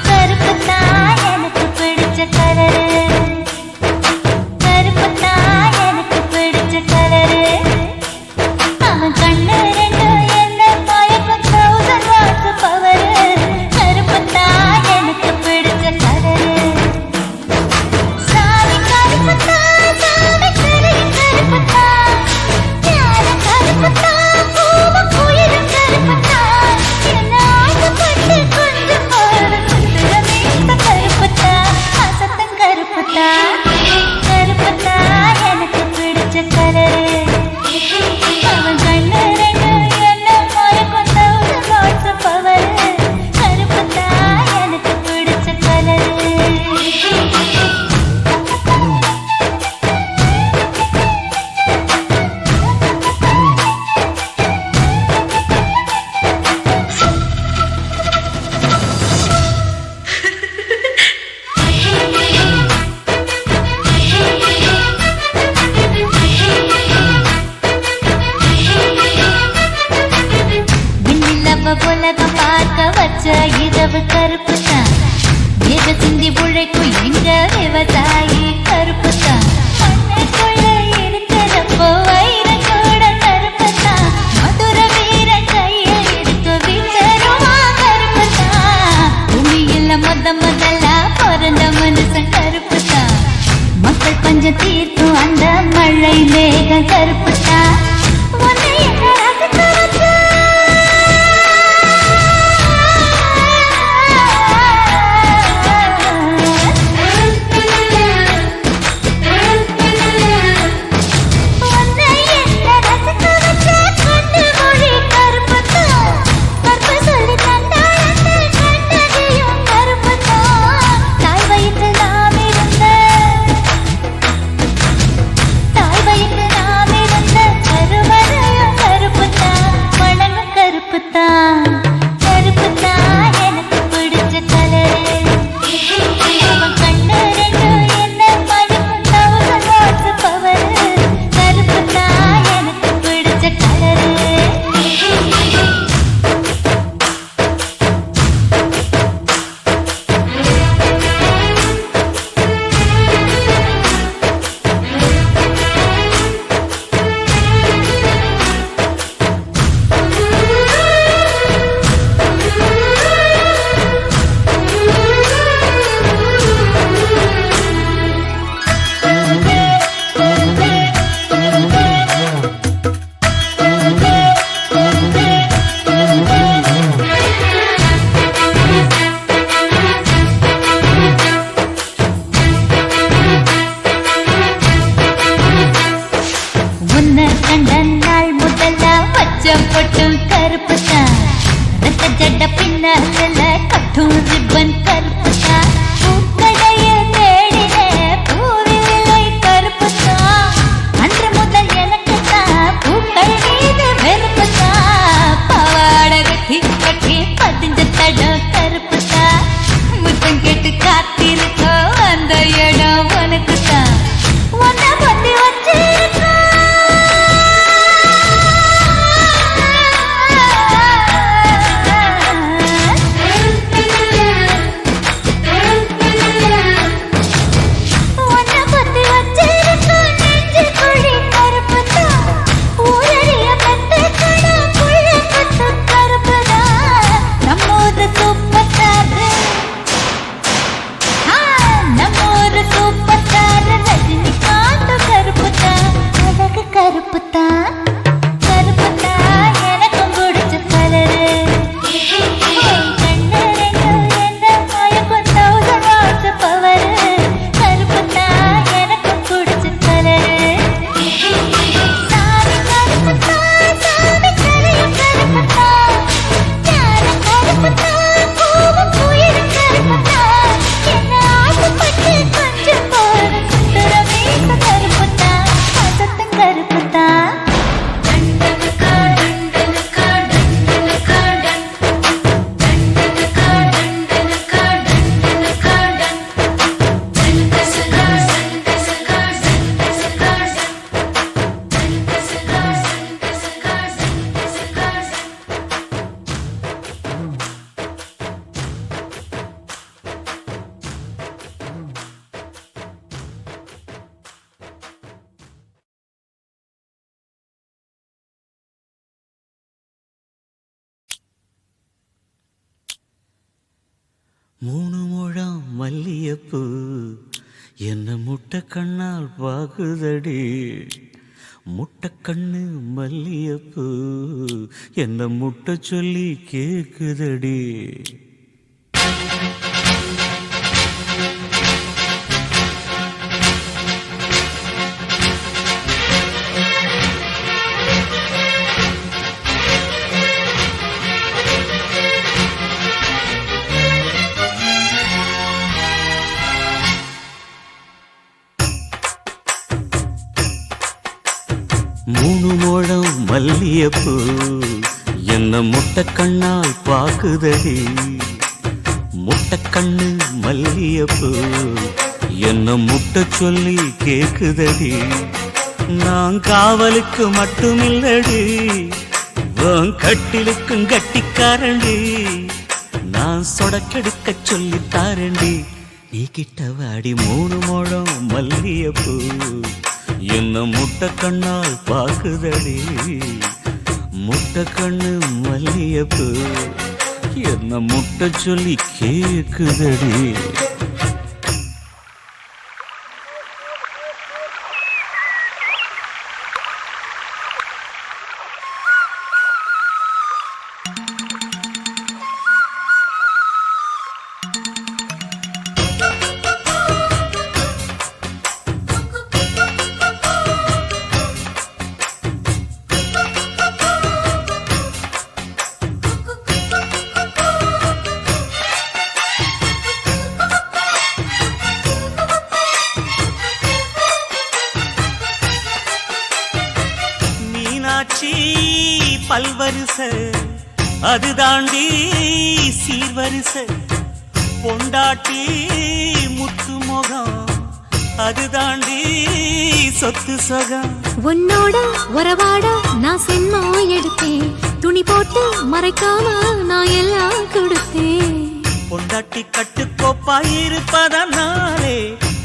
கருப்புத்தா எனக்கு பிடிச்ச கலரு கருப்புத்தா எனக்கு மேகம் கருப்புட்டா உன்னை என்ன ரசிக்க வச்சா பொட்டும் கருப்புதான் ரத்த ஜட பின்னால கட்டும் ரிப்பன் கருப்புதான் பூக்கடைய தேடின பூவிலை கருப்புதான் அன்று முதல் எனக்கு தான் பூக்கள் மீது வெறுப்புதான் பவாட கட்டி கட்டி பதிஞ்ச தடம் கருப்புதான் முத்தம் கேட்டு காத்திருக்கோம் அந்த இடம் உனக்கு தான் உன்னை பத்தி வச்சிருக்கோம் மூணு முழம் மல்லியப்பூ என்ன முட்டை கண்ணால் பாகுதடி முட்டை கண்ணு மல்லியப்பூ என்ன முட்டை சொல்லி கேக்குதடி மூணு முழம் மல்லியப்பூ என்ன முட்டை கண்ணால் பாக்குதடி முட்டை கண்ணு மல்லியப்பூ என்ன முட்டை சொல்லி கேக்குதடி நான் காவலுக்கு மட்டுமில்லடி உன் கட்டிலுக்கும் கட்டிக்காரண்டி நான் சொடக்கெடுக்க சொல்லி தாரண்டி நீ கிட்ட வாடி மூணு முழம் மல்லியப்பூ என்ன முட்டை கண்ணால் பாக்குதடி முட்டை கண்ணு மல்லியப்பூ என்ன முட்டை சொல்லி கேக்குதடி மீனாட்சி பல்வரிச அது தாண்டி சீர்வரிச பொண்டாட்டி முத்து முகம் அது தாண்டி சொத்து சொகம் உன்னோட உறவாட நான் சென்மோ எடுத்தேன் துணி போட்டு மறைக்காம நான் எல்லாம் கொடுத்தேன் பொண்டாட்டி கட்டுக்கோப்பாயிருப்பதனாலே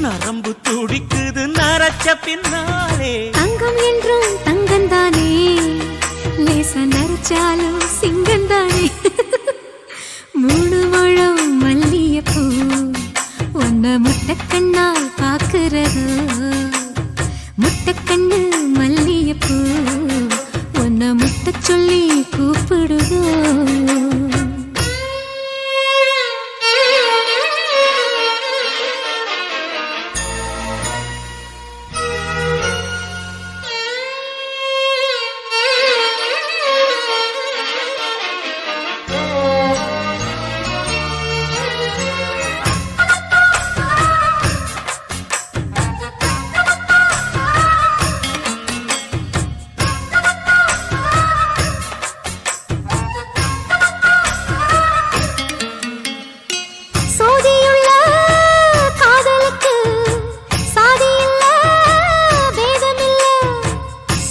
நரம்பு துடிக்குது நரச்ச பின்னாலே தங்கம் என்றும் தங்கந்தானே லேச நரைச்சாலும் சிங்கந்தானே 3 முழம் மல்லியப்பூ உன்ன முட்டைக்கண்ணால் பாக்குறது முட்டைக்கண்ணு மல்லியப்பூ உன்ன முட்டை சொல்லி கூப்பிடுதோ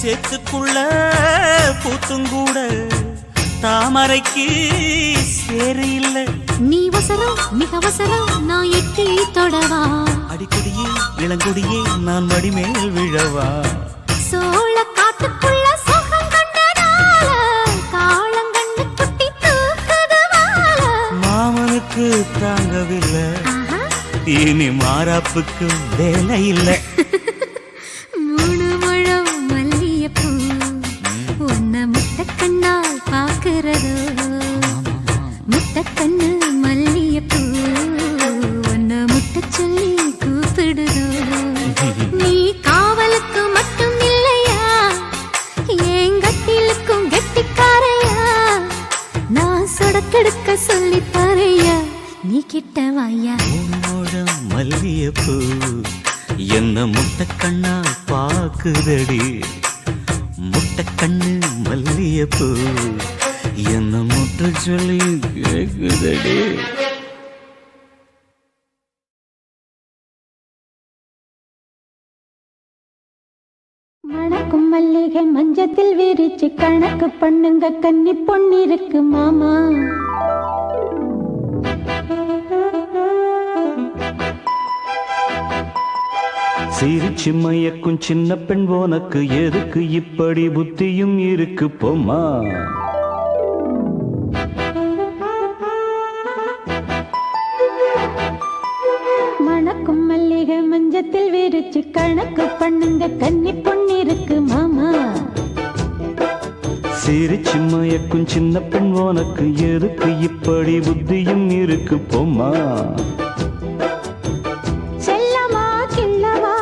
சேத்துக்குள்ள பூத்துங்கூட தாமரைக்கு சேரு இல்ல நீ வசரம் மிக வசரம் நான் எட்டி தொடவா அடிக்கடியே இளங்கொடியே நான் மடிமேல் விழவா சோழ காட்டுக்குள்ள சுகம் கண்டதால காளங்கண்டு குட்டி தூக்குதுவால மாமனுக்கு தாங்கவில்லை இனி மாறாப்புக்கு வேலை இல்லை 3 முழம் மல்லியப்பூ உன்ன முட்டைக்கண்ணால் பாக்குறதோ முட்டைக்கண்ணு மல்லியப்பூ உன்ன முட்டை சொல்லி கூப்பிடுதோ நீ காவலுக்கு மட்டும் இல்லையா என் கட்டிலுக்கும் கெட்டிக்காரையா நான் சொடக்கெடுக்க சொல்லி தரையா நீ கிட்ட வாயா மல்லியப்பூ என்ன முட்டைக்கண்ணா பாக்குதடி முட்டைக்கண்ணு மல்லியப்பூ என்ன முட்டை சொல்லி கேக்குதடி மணக்கும் மல்லிகை மஞ்சத்தில் விரிச்சு கணக்கு பண்ணுங்க கன்னி பொன்னிருக்கு மாமா சிரிச்சு மயக்கும் சின்ன பெண் உனக்கு எதுக்கு இப்படி புத்தியும் இருக்கு போமா மணக்கும் மல்லிகை மஞ்சத்தில் விரிச்சு கணக்கு பண்ணுங்க கன்னி பொன்னிருக்கு மாமா சிரிச்சு மயக்கும் சின்ன பெண் உனக்கு எதுக்கு இப்படி புத்தியும் இருக்கு போமா செல்லமா கிள்ளவா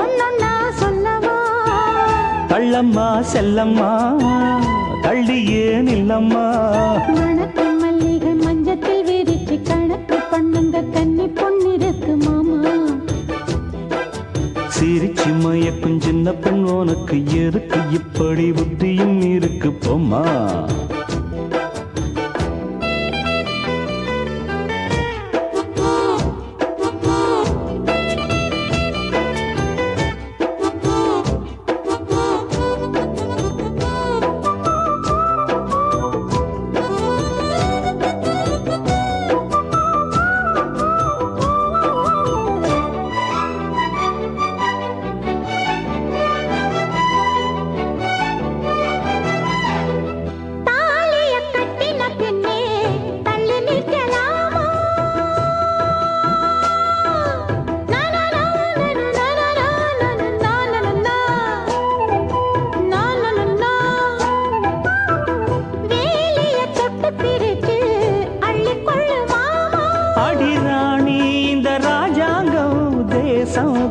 ஒன்னொன்னா சொல்லவா தள்ளம்மா செல்லம்மா தள்ளியே நில்லம்மா மணக்கும் மல்லிகை மஞ்சத்தில் விரிச்சு கணக்கு பண்ணுங்க கன்னி பொன்னிருக்கு மாமா சிரிச்சு மயக்கும் சின்ன பெண் உனக்கு எதுக்கு இப்படி புத்தியும் இருக்கு போமா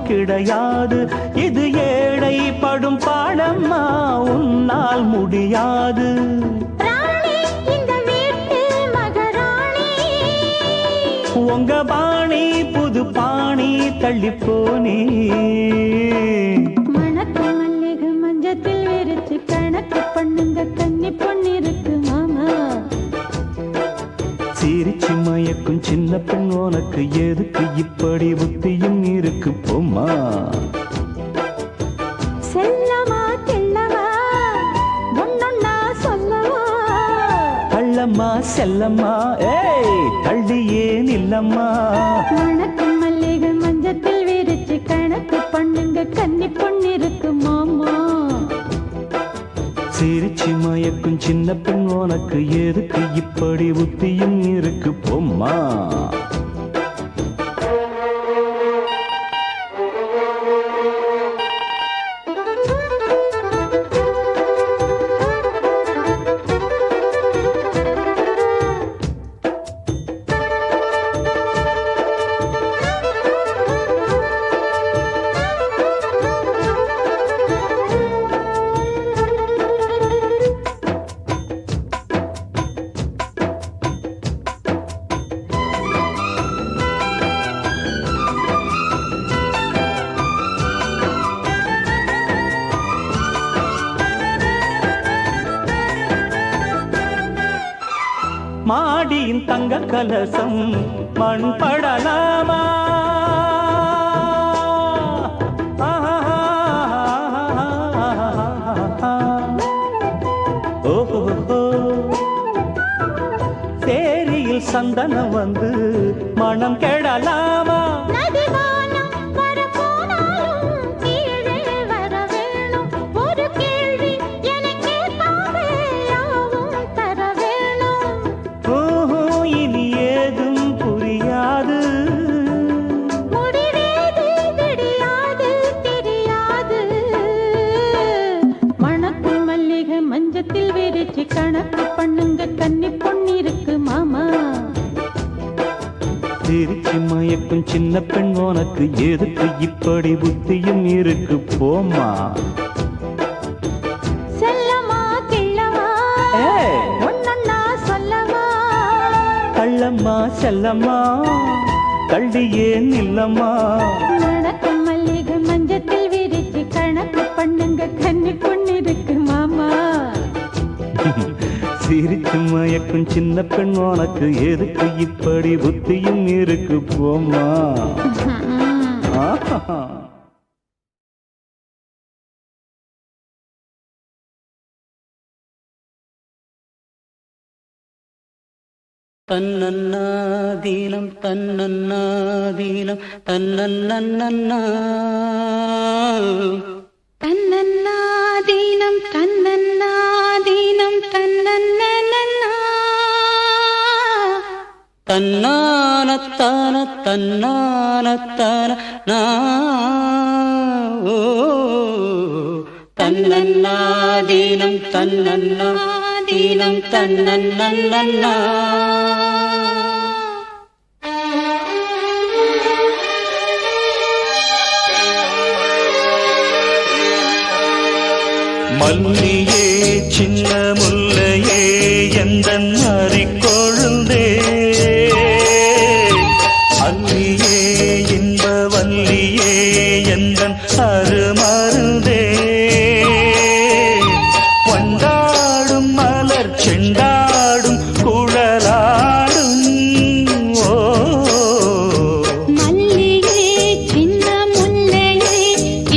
கிடையாது இது ஏழை படும் பாடம்மா உன்னால் முடியாது உங்க பாணி புது பாணி தள்ளிப்போனே மணக்க மல்லிகை மஞ்சத்தில் விரிச்சு கண உனக்கு எதுக்கு இப்படி புத்தியும் இருக்கு போம்மா. செல்லமா தெல்லவா ஒன்னொன்னா சொல்லவா தள்ளம்மா செல்லம்மா ஏய் தள்ளியே நில்லம்மா. மணக்கும் மல்லிகை மஞ்சத்தில் விரிச்சு கணக்கு பண்ணுங்க கன்னி பொண்ணிருக்கு மாமா. சிரிச்சு மயக்கும் சின்ன பெண் உனக்கு எதுக்கு இப்படி புத்தியும் இருக்கு போம்மா. மாடியின் தங்க கலசம் மண் படலாமா. ஓஹோ சேரியில் சந்தனம் வந்து மனம் கெடலாமா. மஞ்சத்தில் விரிச்சு கணக்கு பண்ணுங்க கன்னி பொண்ணிருக்கு மாமா. சிரிச்சு மயக்கும் சின்ன பெண் உனக்கு எதுக்கு இப்படி புத்தியும் இருக்கு போம்மா. செல்லமா கிள்ளவா ஒன்னொன்னா சொல்லவா தள்ளம்மா செல்லம்மா தள்ளியே நில்லம்மா. மணக்கும் மல்லிகை மஞ்சத்தில் விரிச்சு கணக்கு பண்ணுங்க கன்னி பொண்ணிருக்கு மாமா. சிரிச்சு மயக்கும் சின்ன பெண் உனக்கு எதுக்கு இப்படி புத்தியும் இருக்கு போம்மா. தன்னன்னாதீனம் தன்னன்னாதீனம் தன்னன்னன்னா தன்னன்னாதீனம் தன்னன்னாதீனம் தன்னன்னன்னா தன்னானத்தான தன்னானத்தான ஓ தன்னன்னாதீனம் தன்னன்னாதீனம் தன்னன்னன்னா மல்லியே சின்ன முல்லையே எந்தன் அறிக்கொழுந்தே அல்லியே இன்ப வல்லியே எந்தன் அருமருந்தே வண்டாடும் மலர் செண்டாடும் குழலாடும் ஓ மல்லிகே சின்ன முல்லையே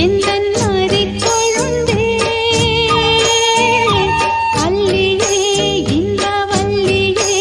எந்தன் அறிக்கொழுந்தே அல்லியே இன்ப வல்லியே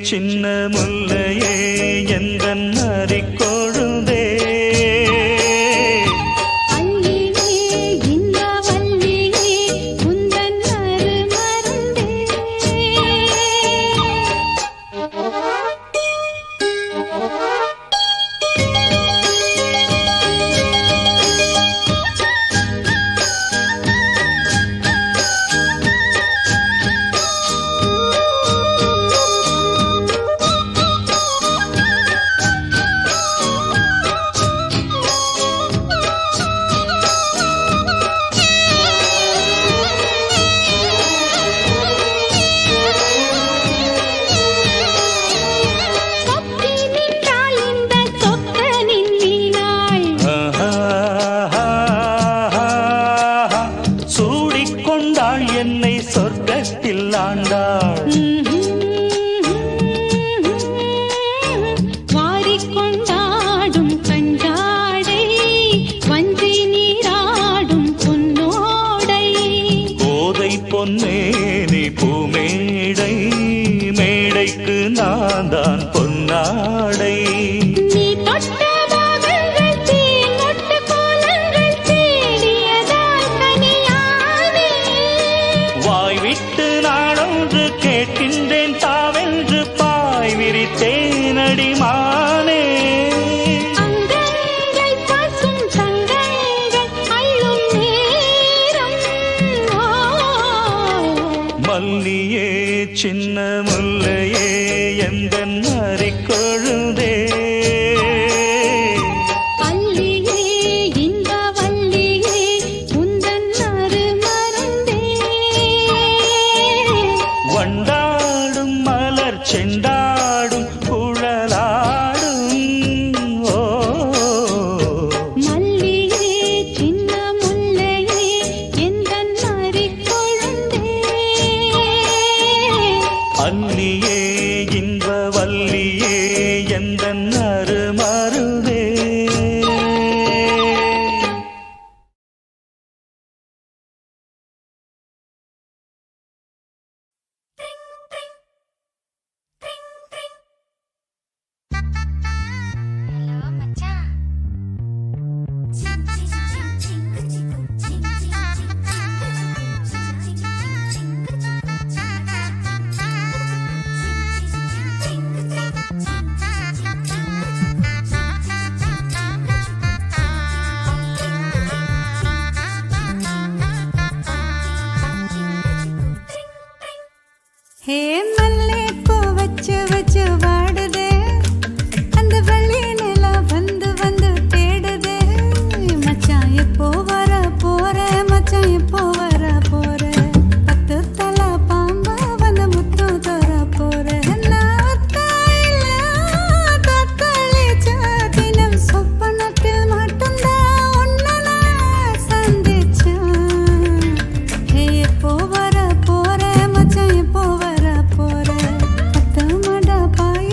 சின்ன முல்லையே எந்தன் நரிக்கொழுந்தே அல்லியே இந்த வல்லியே உந்தன் அருமருந்தே கொக்கி நின்றாள் இந்த கொக்கனின் வீணாள் சூடிக்கொண்டாள் என்னை சொர்க்கத்தில் ஆண்டாள் வாரிக்கொண்டாடும் கண்டாடை வஞ்சி நீராடும் பொன்னோடை போதை பொன்னேனி பூமேடை மேடைக்கு நான் தான் பொன்னாடை நீ தொட்ட பாகங்கள் தேங்கொட்ட கோலங்கள் தேடியதால் கனியானே வாய் விட்டு நாடொன்று கேட்கின்றேன் தாவென்று பாய் விரித்தேனடி மானே அங்கங்கள் பாசும் தங்கங்கள் அள்ளும் நேரம் மல்லியே சின்ன முல்லையே எந்தன் நரிக்கொழுந்தே அல்லியே இந்த வல்லியே உந்தன் அருமருந்தே வண்டாடும் மலர் செண்டாடும் குழலாடும் ஓ மல்லியே சின்ன முல்லையே எந்தன் அரிக்கொழுந்தே அல்லியே இன்ப வல்லியே எந்தன் அருமருதே ஹே மல்லே பூ வச்சு வச்சு வாடுதே அந்த வள்ளி நிலா வந்து வந்து தேடுதே மச்சான் எப்போ வர போற மச்சான் எப்போ வர போற பத்து தலை பாம்பா வந்து முத்து தர போற தினம் சொப்பனத்தில் மட்டும்தான் உன்னை நான் சந்திச்சேன் ஹே எப்போ வர போற மச்சான் எப்போ வர போற பத்து மட பாய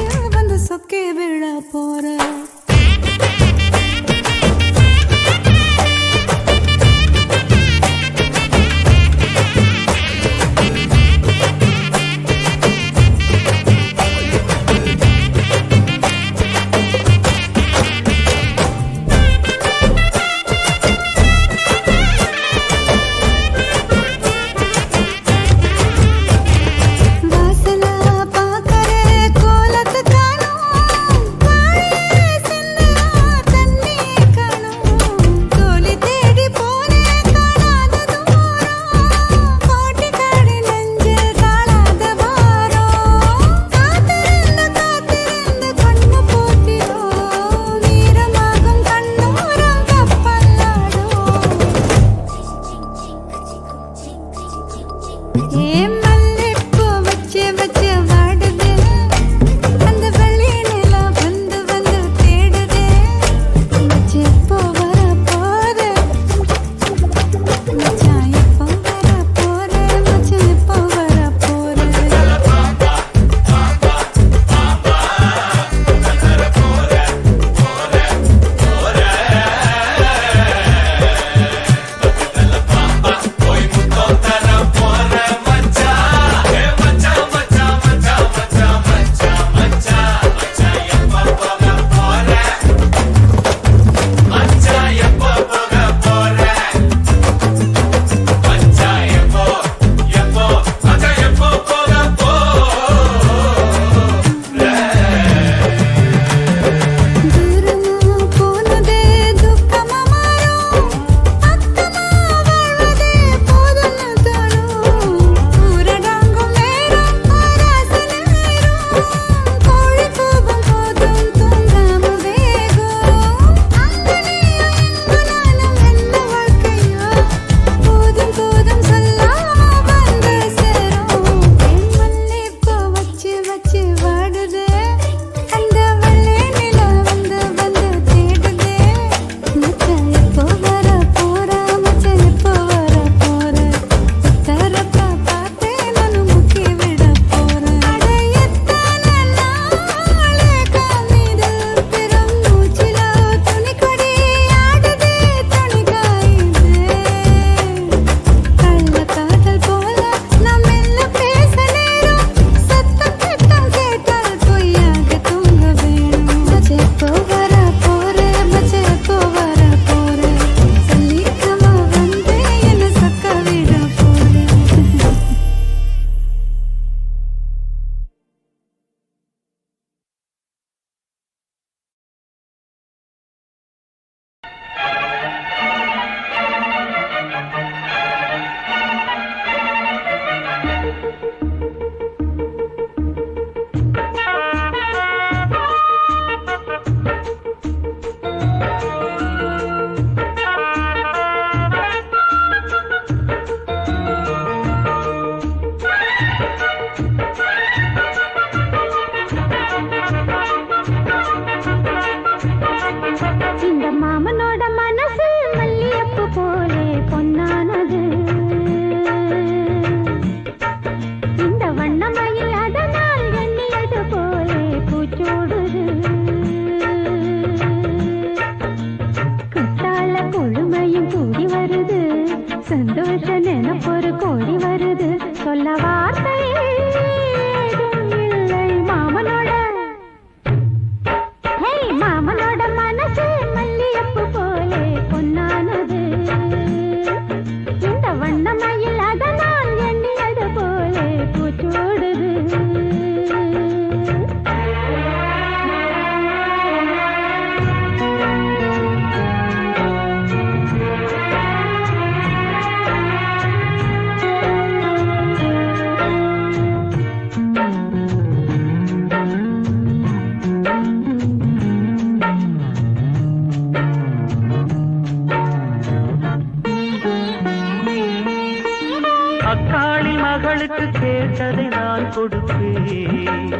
மக்களுக்கு கேட்டதை நான் கொடுப்பேன்.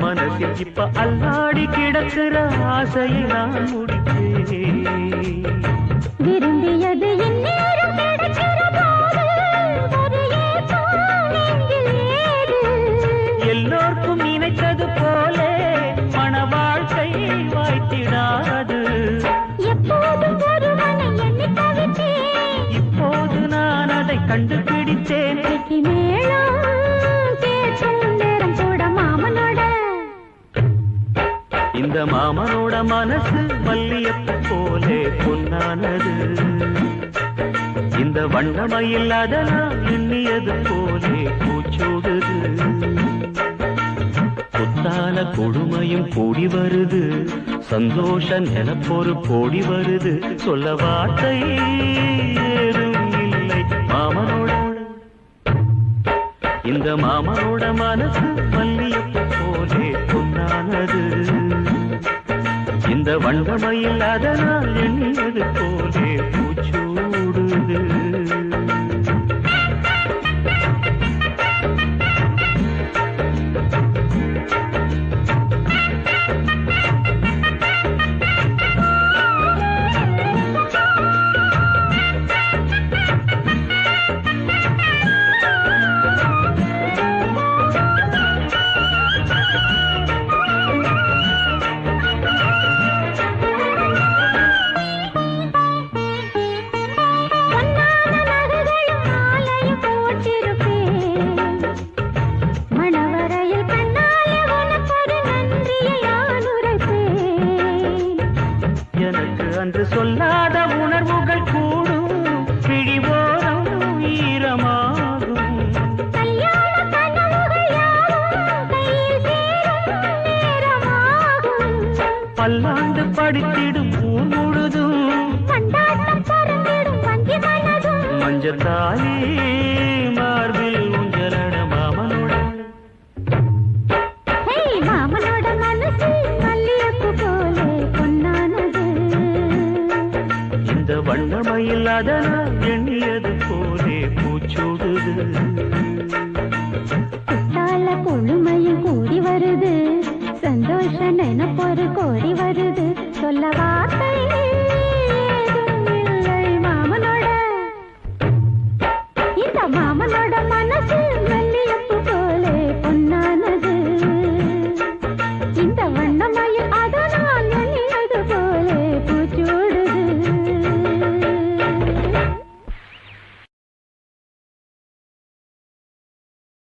மனசில் இப்ப அல்லாடி கிடக்கிற ஆசையை நான் முடிப்பேன். விரும்பியது இந்நேரம் கிடைக்கிற போது ஒரு ஏக்கம் நெஞ்சில் ஏது? எல்லோர்க்கும் நினைத்தது போலே மன வாழ்க்கை வாய்த்திடாது. எப்போதும் ஒருவனை எண்ணி தவித்தேன், இப்போது நான் அதை கண்டுபிடித்தேன். வெற்றி மேளம் கேட்கும் நேரம் கூட மாமனோட. இந்த மாமனோட மனசு மல்லியப்பு போலே பொன்னானது. இந்த வண்ணமயில் அதனால் எண்ணியது போலே பூச்சூடுது. புத்தால கொடுமையும் கூடி வருது, சந்தோஷ நிலப்பொரு கோடி வருது. சொல்ல வார்த்தை ஏதும் இல்லை மாமனோட. இந்த மாமனோட மனசு மல்லியப்பு போலே பொன்னானது. இந்த வண்டமையில் அதனால் எண்ணியது போலே பூச்சூடுது. என்று சொல்லாத உணர்வுகள் கூடும், கிழிவோரம் ஈரமாகும். பல்லாண்டு படித்திடும் ஊர் முழுதும் மஞ்சத்தாயி மார்பில் ஊஞ்சலட மாமனோட. மாமனோட மனசு மல்லியப்பு போலே பொன்னானது. இந்த வண்ணமயில் அதனால் எண்ணியது போலே பூச்சூடுது. குத்தால கொழுமையும் கூடி வருது, சந்தோஷ நினைப்பொரு கோடி வருது. சொல்ல வார்த்தை ஏதும் இல்லை மாமனோட. இந்த மாமனோட மனசு மல்லியப்பு போலே பொன்னானது. இந்த வண்ணமயில் அதனால் எண்ணியது போலே பூச்சூடுது.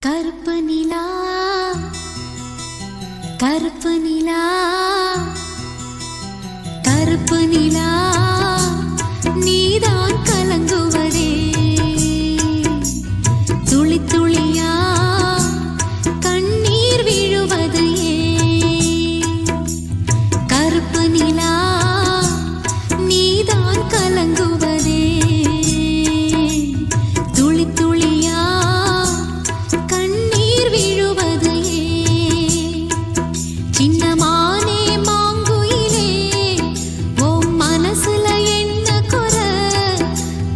கருப்பு நிலா கருப்பு நிலா கருப்பு நிலா நீதான் கலங்குவதே, துளி துளியா கண்ணீர் விழுவது ஏன்? கருப்பு நிலா நீதான் கலங்குவதே, துளி துளியா கண்ணீர் விழுவது ஏன்? சின்னமானே மாங்குயிலே உன் மனசுல என்ன குறை?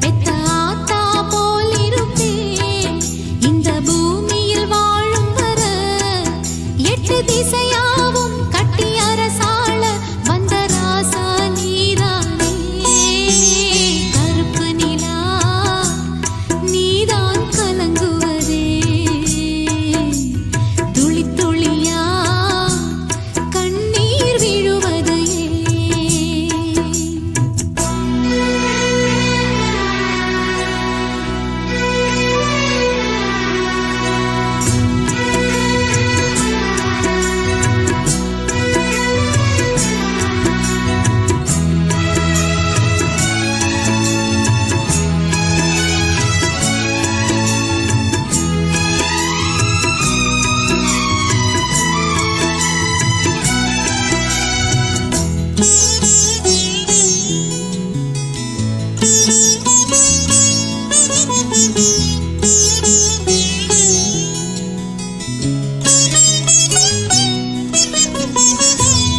பெத்த ஆத்தா போல் இருப்பேன் இந்த பூமியில் வாழும் வர. எட்டு திசையாவும் கட்டி அரசாள வந்த ராசா நீதானே. கருப்பு நிலா நீதான் கலங்குவதே, துளி துளியா கண்ணீர் விழுவது ஏன்?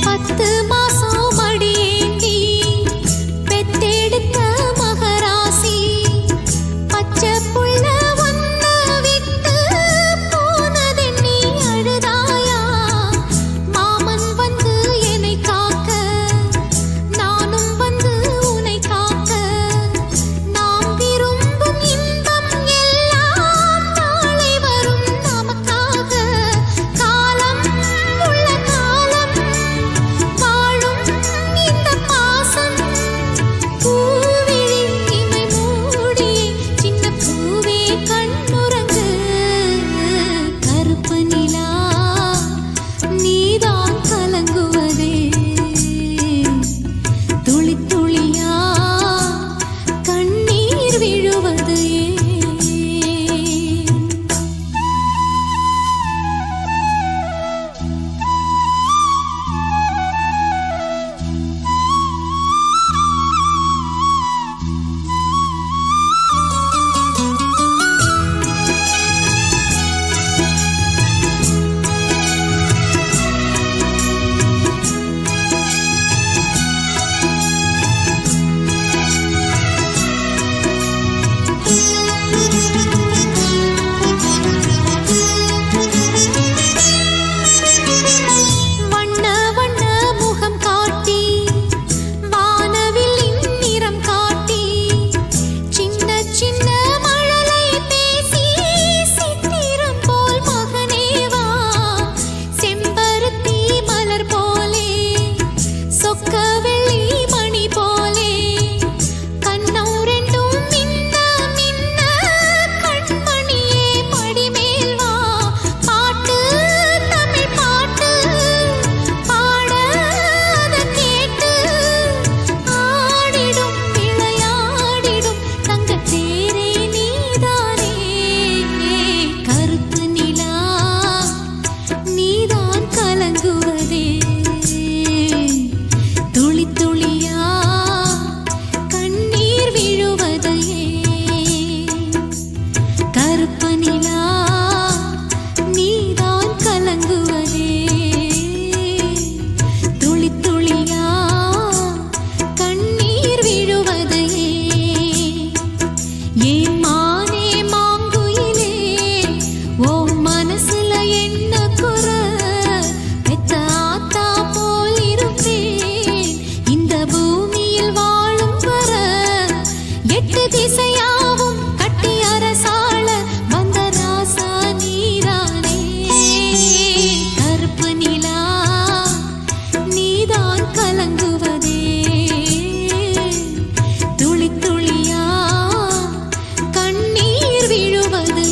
பத்து மாசம் மடியேந்தி பெத்தெடுத்த மகராசி, பச்சை புள்ள ஒன்ன விட்டு எட்டு திசையாவும் கட்டி அரசாள வந்த ராசா நீதானே கருப்பு நிலா நீதான் கலங்குவதே துளி துளியா கண்ணீர் விழுவது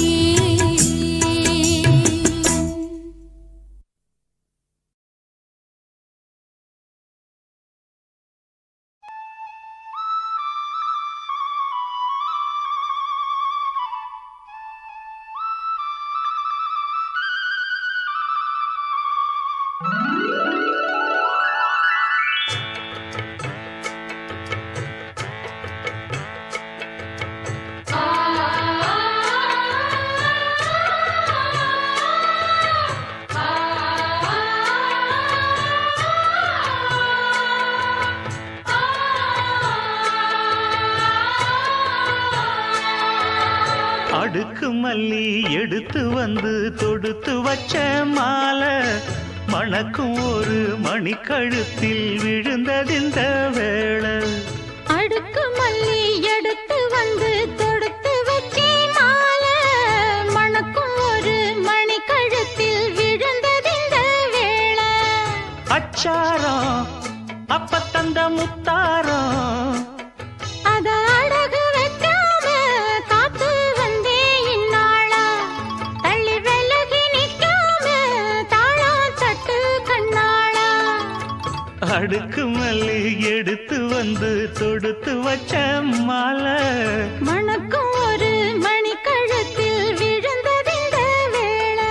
அடுக்கு மல்லி எடுத்து வந்து தொடுத்து வச்ச மாலை மணக்கும் ஒரு மணிக்கழுத்தில் விழுந்ததிந்த வேளை அடுக்கு மல்லி எடுத்து வந்து தொடுத்து வச்சே மாலை மணக்கும் ஒரு மணி கழுத்தில் விழுந்ததிந்த வேளை அச்சாரம் அப்ப தந்த முத்தாரம் அத அடகு வைக்காம காத்து வந்தே இந்நாளா தள்ளி விலகி நிற்காம தாழா தட்டு கண்ணாளா அடுக்கு மல்லி எடுத்து வந்து தொடுத்து வச்ச மாலை மணக்கும் ஒரு மணி கழுத்தில் விழுந்ததிந்த வேளை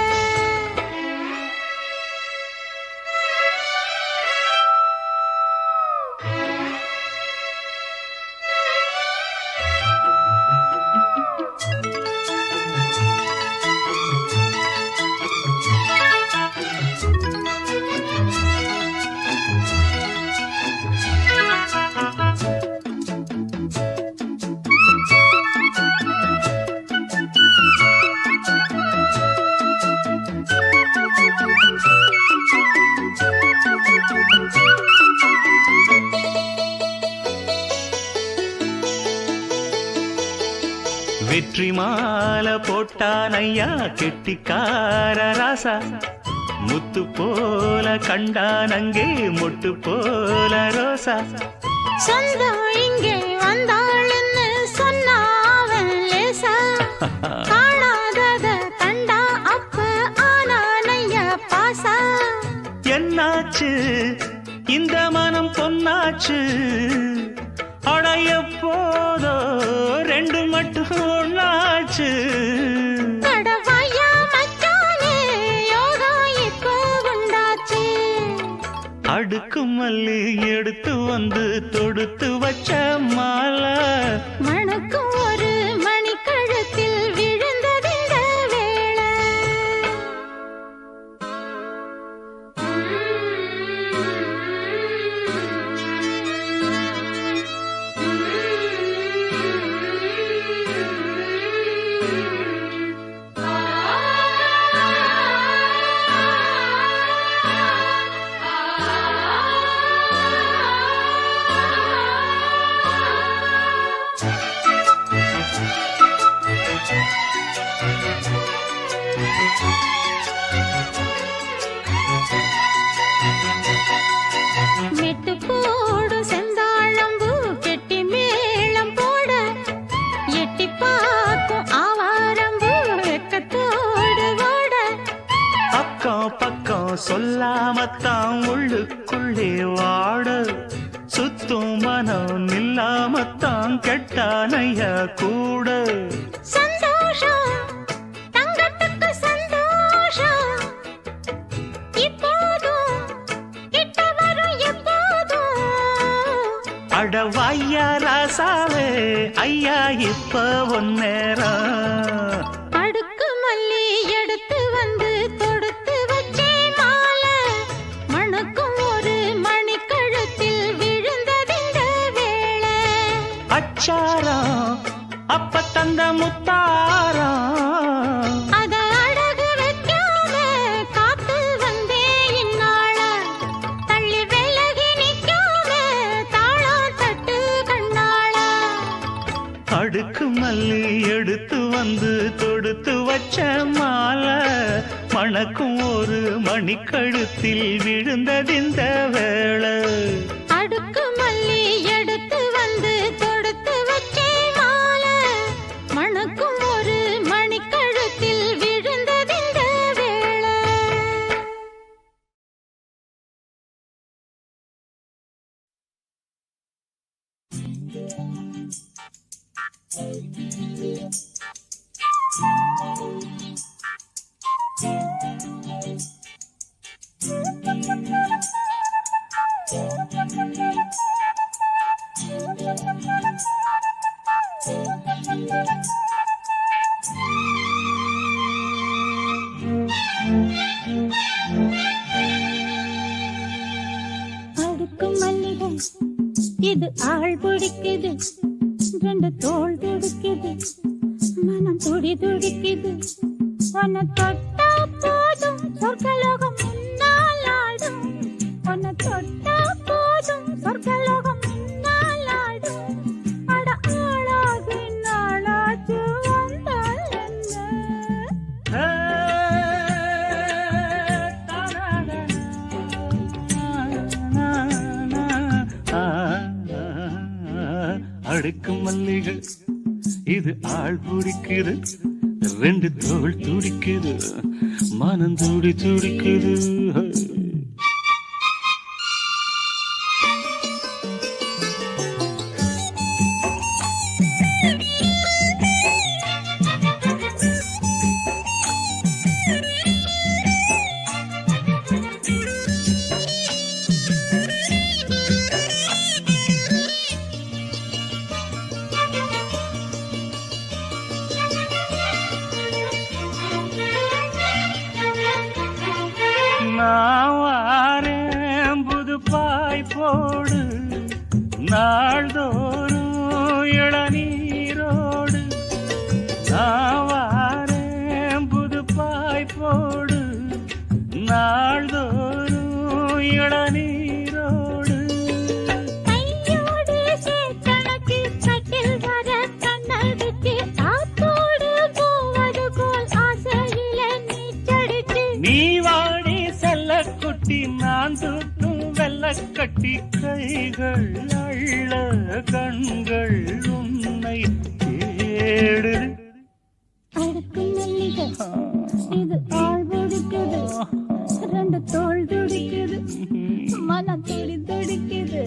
வெற்றி மாலை போட்டான் ஐயா கெட்டிக்கார ராசா முத்து போல கண்டான் அங்கே மொட்டு போல ரோசா சொந்தம் இங்கே வந்தாள்னு சொன்னாவன் லேசா காணாதத கண்டா அப்ப ஆனானையா பாசா என்னாச்சு இந்த மனம் பொன்னாச்சு அடைய போதோ ரெண்டு மட்டும் ஒண்ணாச்சு கடவாயா மச்சானே யோகா இப்போ உண்டாச்சு அடுக்கு மல்லி எடுத்து வந்து தொடுத்து வச்ச மாலை மணக்கும் ஒரு மணி கழுத்தில் விழுந்ததிந்த வேளை மெட்டு போடு செந்தாழம்பூ கெட்டி மேளம் போட எட்டி பார்க்கும் ஆவாரம்பூ வெக்கத்தோடு ஓட அக்கம் பக்கம் சொல்லாமத்தான் உள்ளுக்குள்ளே வாட சுத்தும் மனம் நில்லாமத்தான் கெட்டானைய கூட சந்தோஷம் தங்கத்துக்கு சந்தோஷம் இப்போதும் கிட்ட வரும் எப்போதும் அடவாய்யா ராசாவே ஐயா இப்ப ஒன்னேரம் அடுக்கு மல்லி எடுத்து வந்து தொடுத்து வச்சே மாலை மணக்கும் ஒரு மணி கழுத்தில் விழுந்ததிந்த வேளை அச்சாரம் அப்ப தந்த முத்தாரம் அத அடகு வைக்காம காத்து வந்தே இந்நாளா தள்ளி விலகி நிற்காம தாழா தட்டு கண்ணாளா அடுக்கு மல்லி எடுத்து வந்து தொடுத்து வச்ச மாலை மணக்கும் ஒரு மணிக்கழுத்தில் விழுந்ததிந்த வேளை. அடுக்கு மல்லி எடுத்து வந்து தொடுத்து வச்சே மாலை மணக்கும் ஒரு மணிக்கழுத்தில் விழுந்ததிந்த வேளை. அடுக்கு மல்லிகை இது ஆள் பிடிக்குது, ரெண்டு தோள் துடிக்குது, மனம் துடி துடிக்குது. உன்னை தொட்டா போதும் சொர்க்கலோகம் முன்னால் ஆடும், உன்னை தொட்டா போதும் சொர்க்கலோகம் முன்னால் ஆடும். அட ஆளாகி நாளாச்சு வந்தால் என்ன? அடுக்கு மல்லிகை இது ஆள் பிடிக்குது, ரெண்டு தோள் துடிக்குது, மனம் துடி துடிக்குது. நான் வாரேன் புது பாய் போடு, நாள்தோறும் இளநீரோடு. நான் வாரேன் புது பாய் போடு, நாள்தோறும் இளநீரோடு. கையோடு சேத்தனக்கு கட்டில் வர கண்ணடிச்சு ஆத்தோடு போவது போல் ஆசையில நீச்சடிச்சு. நீ வாடி செல்ல குட்டி, நான் தூக்கும் வெள்ள கட்டி. கைகள் அள்ள கண்கள் உன்னை தேடு. அடுக்கு மல்லிகை இது ஆள் பிடிக்குது, ரெண்டு தோள் துடிக்குது, மனம் துடி துடிக்குது.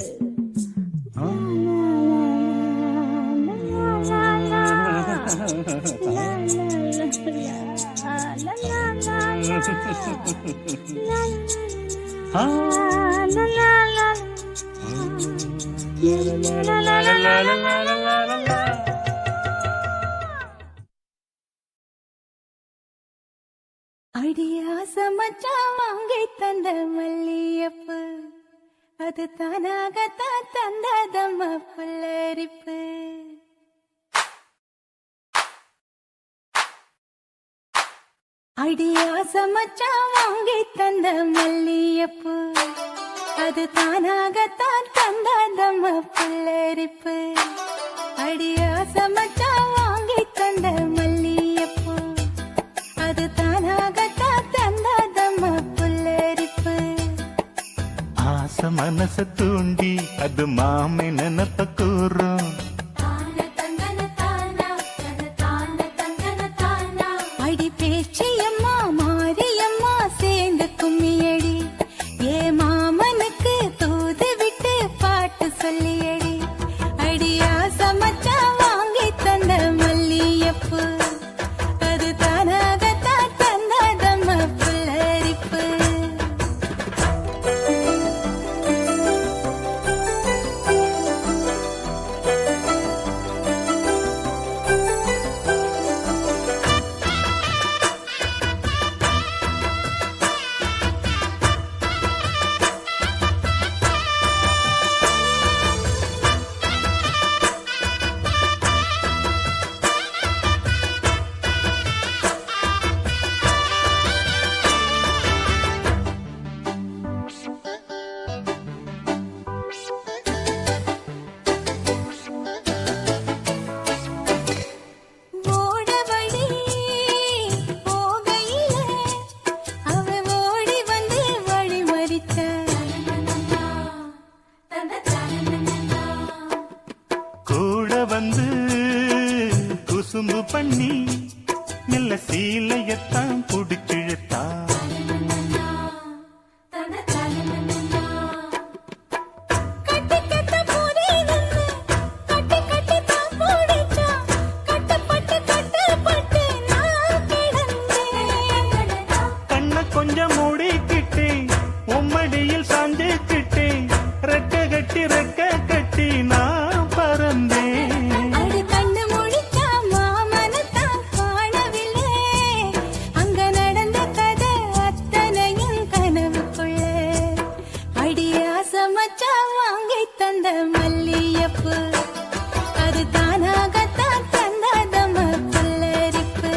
அடியாச மச்சான் வாங்கி தந்த மல்லியப்பு, அது தானாகத்தான் தந்ததம்ம புல்லரிப்பு. அடியாச மச்சான் வாங்கி தந்த மல்லியப்பு, அது தானாகத்தான் தந்ததம்ம புல்லரிப்பு. அடியாச மச்சான் வாங்கி தந்த மல்லியப்பு, அது தானாகத்தான் தந்ததம்ம புல்லரிப்பு. ஆசை மனச தூண்டி அது மாமை நினப்ப கூறும். அடி பேச்சியம்மா மாரியம்மா சேர்ந்து கும்மியடி, ஏ மாமனுக்கு தூது விட்டு பாட்டு சொல்லியடி. அடியா சமச்சா வாங்கி தந்த மல்லியப்பு, அது தானாகத்தான் தந்ததம்ம புல்லரிப்பு. குசும்பு பண்ணி மெல்ல சீலையத்தான் புடிச்சிழுத்தா கட்டி கட்ட போதே நின்னு கட்டி கட்டி தான் போடிச்சா கட்டப்பட்டு கட்டப்பட்டு நான் கிடந்தேன் கண்ண கொஞ்சம் மூடிக்கிட்டே உம்மடியில் சாஞ்சுக்கிட்டே ரெக்க கட்டி நான் பறந்தேன் அடி கண்ணு முழிச்சா மாமனத்தான் காணவில்லை அங்க நடந்த கதை அத்தனையும் கனவுக்குள்ள அடியாச மச்சா வாங்கி தந்த மல்லியப்பு அது தானாகத்தான் தந்ததம புல்லரிப்பு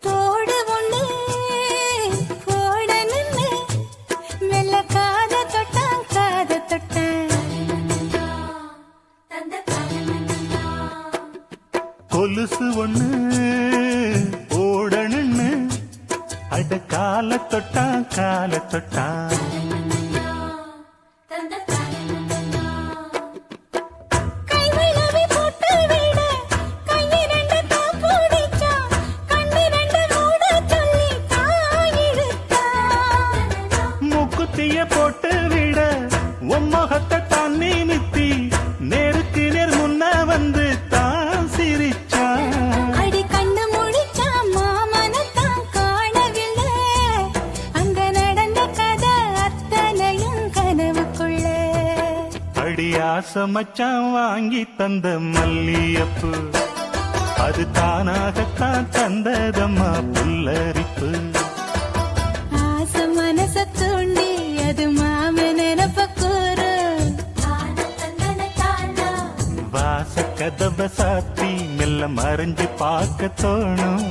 தோடு ஒண்ணு போட நின்னு மெல்ல காத தொட்டான் கொலுசு ஒண்ணு ஓடணுன்னு அட கால தொட்டான் கை விழவி போட்டு விட கையிரண்டு தான் பிடிச்சா கண்ணிரண்டு மூட சொல்லி தாயிழுத்தா மூக்குத்திய போட்டு விட உம்மகத்தை தான் நிமித்தி நேருக்கு நேர் முன்ன வந்து தான் சிரிச்சா அடி கண்ணு முழிச்சா மாமனத்தான் காணவில்லை அங்க நடந்த கதை அத்தனையும் கனவுக்குள்ள அடியாச மச்சான் வாங்கி தந்த மல்லியப்பு அது தானாகத்தான் தந்ததம்மா புல்லரிப்பு ஆசை மனச தூண்டி அது மாம நினப்ப கூறு வாச கதவை சாத்தி மெல்ல மறைஞ்சு பார்க்க தோணும்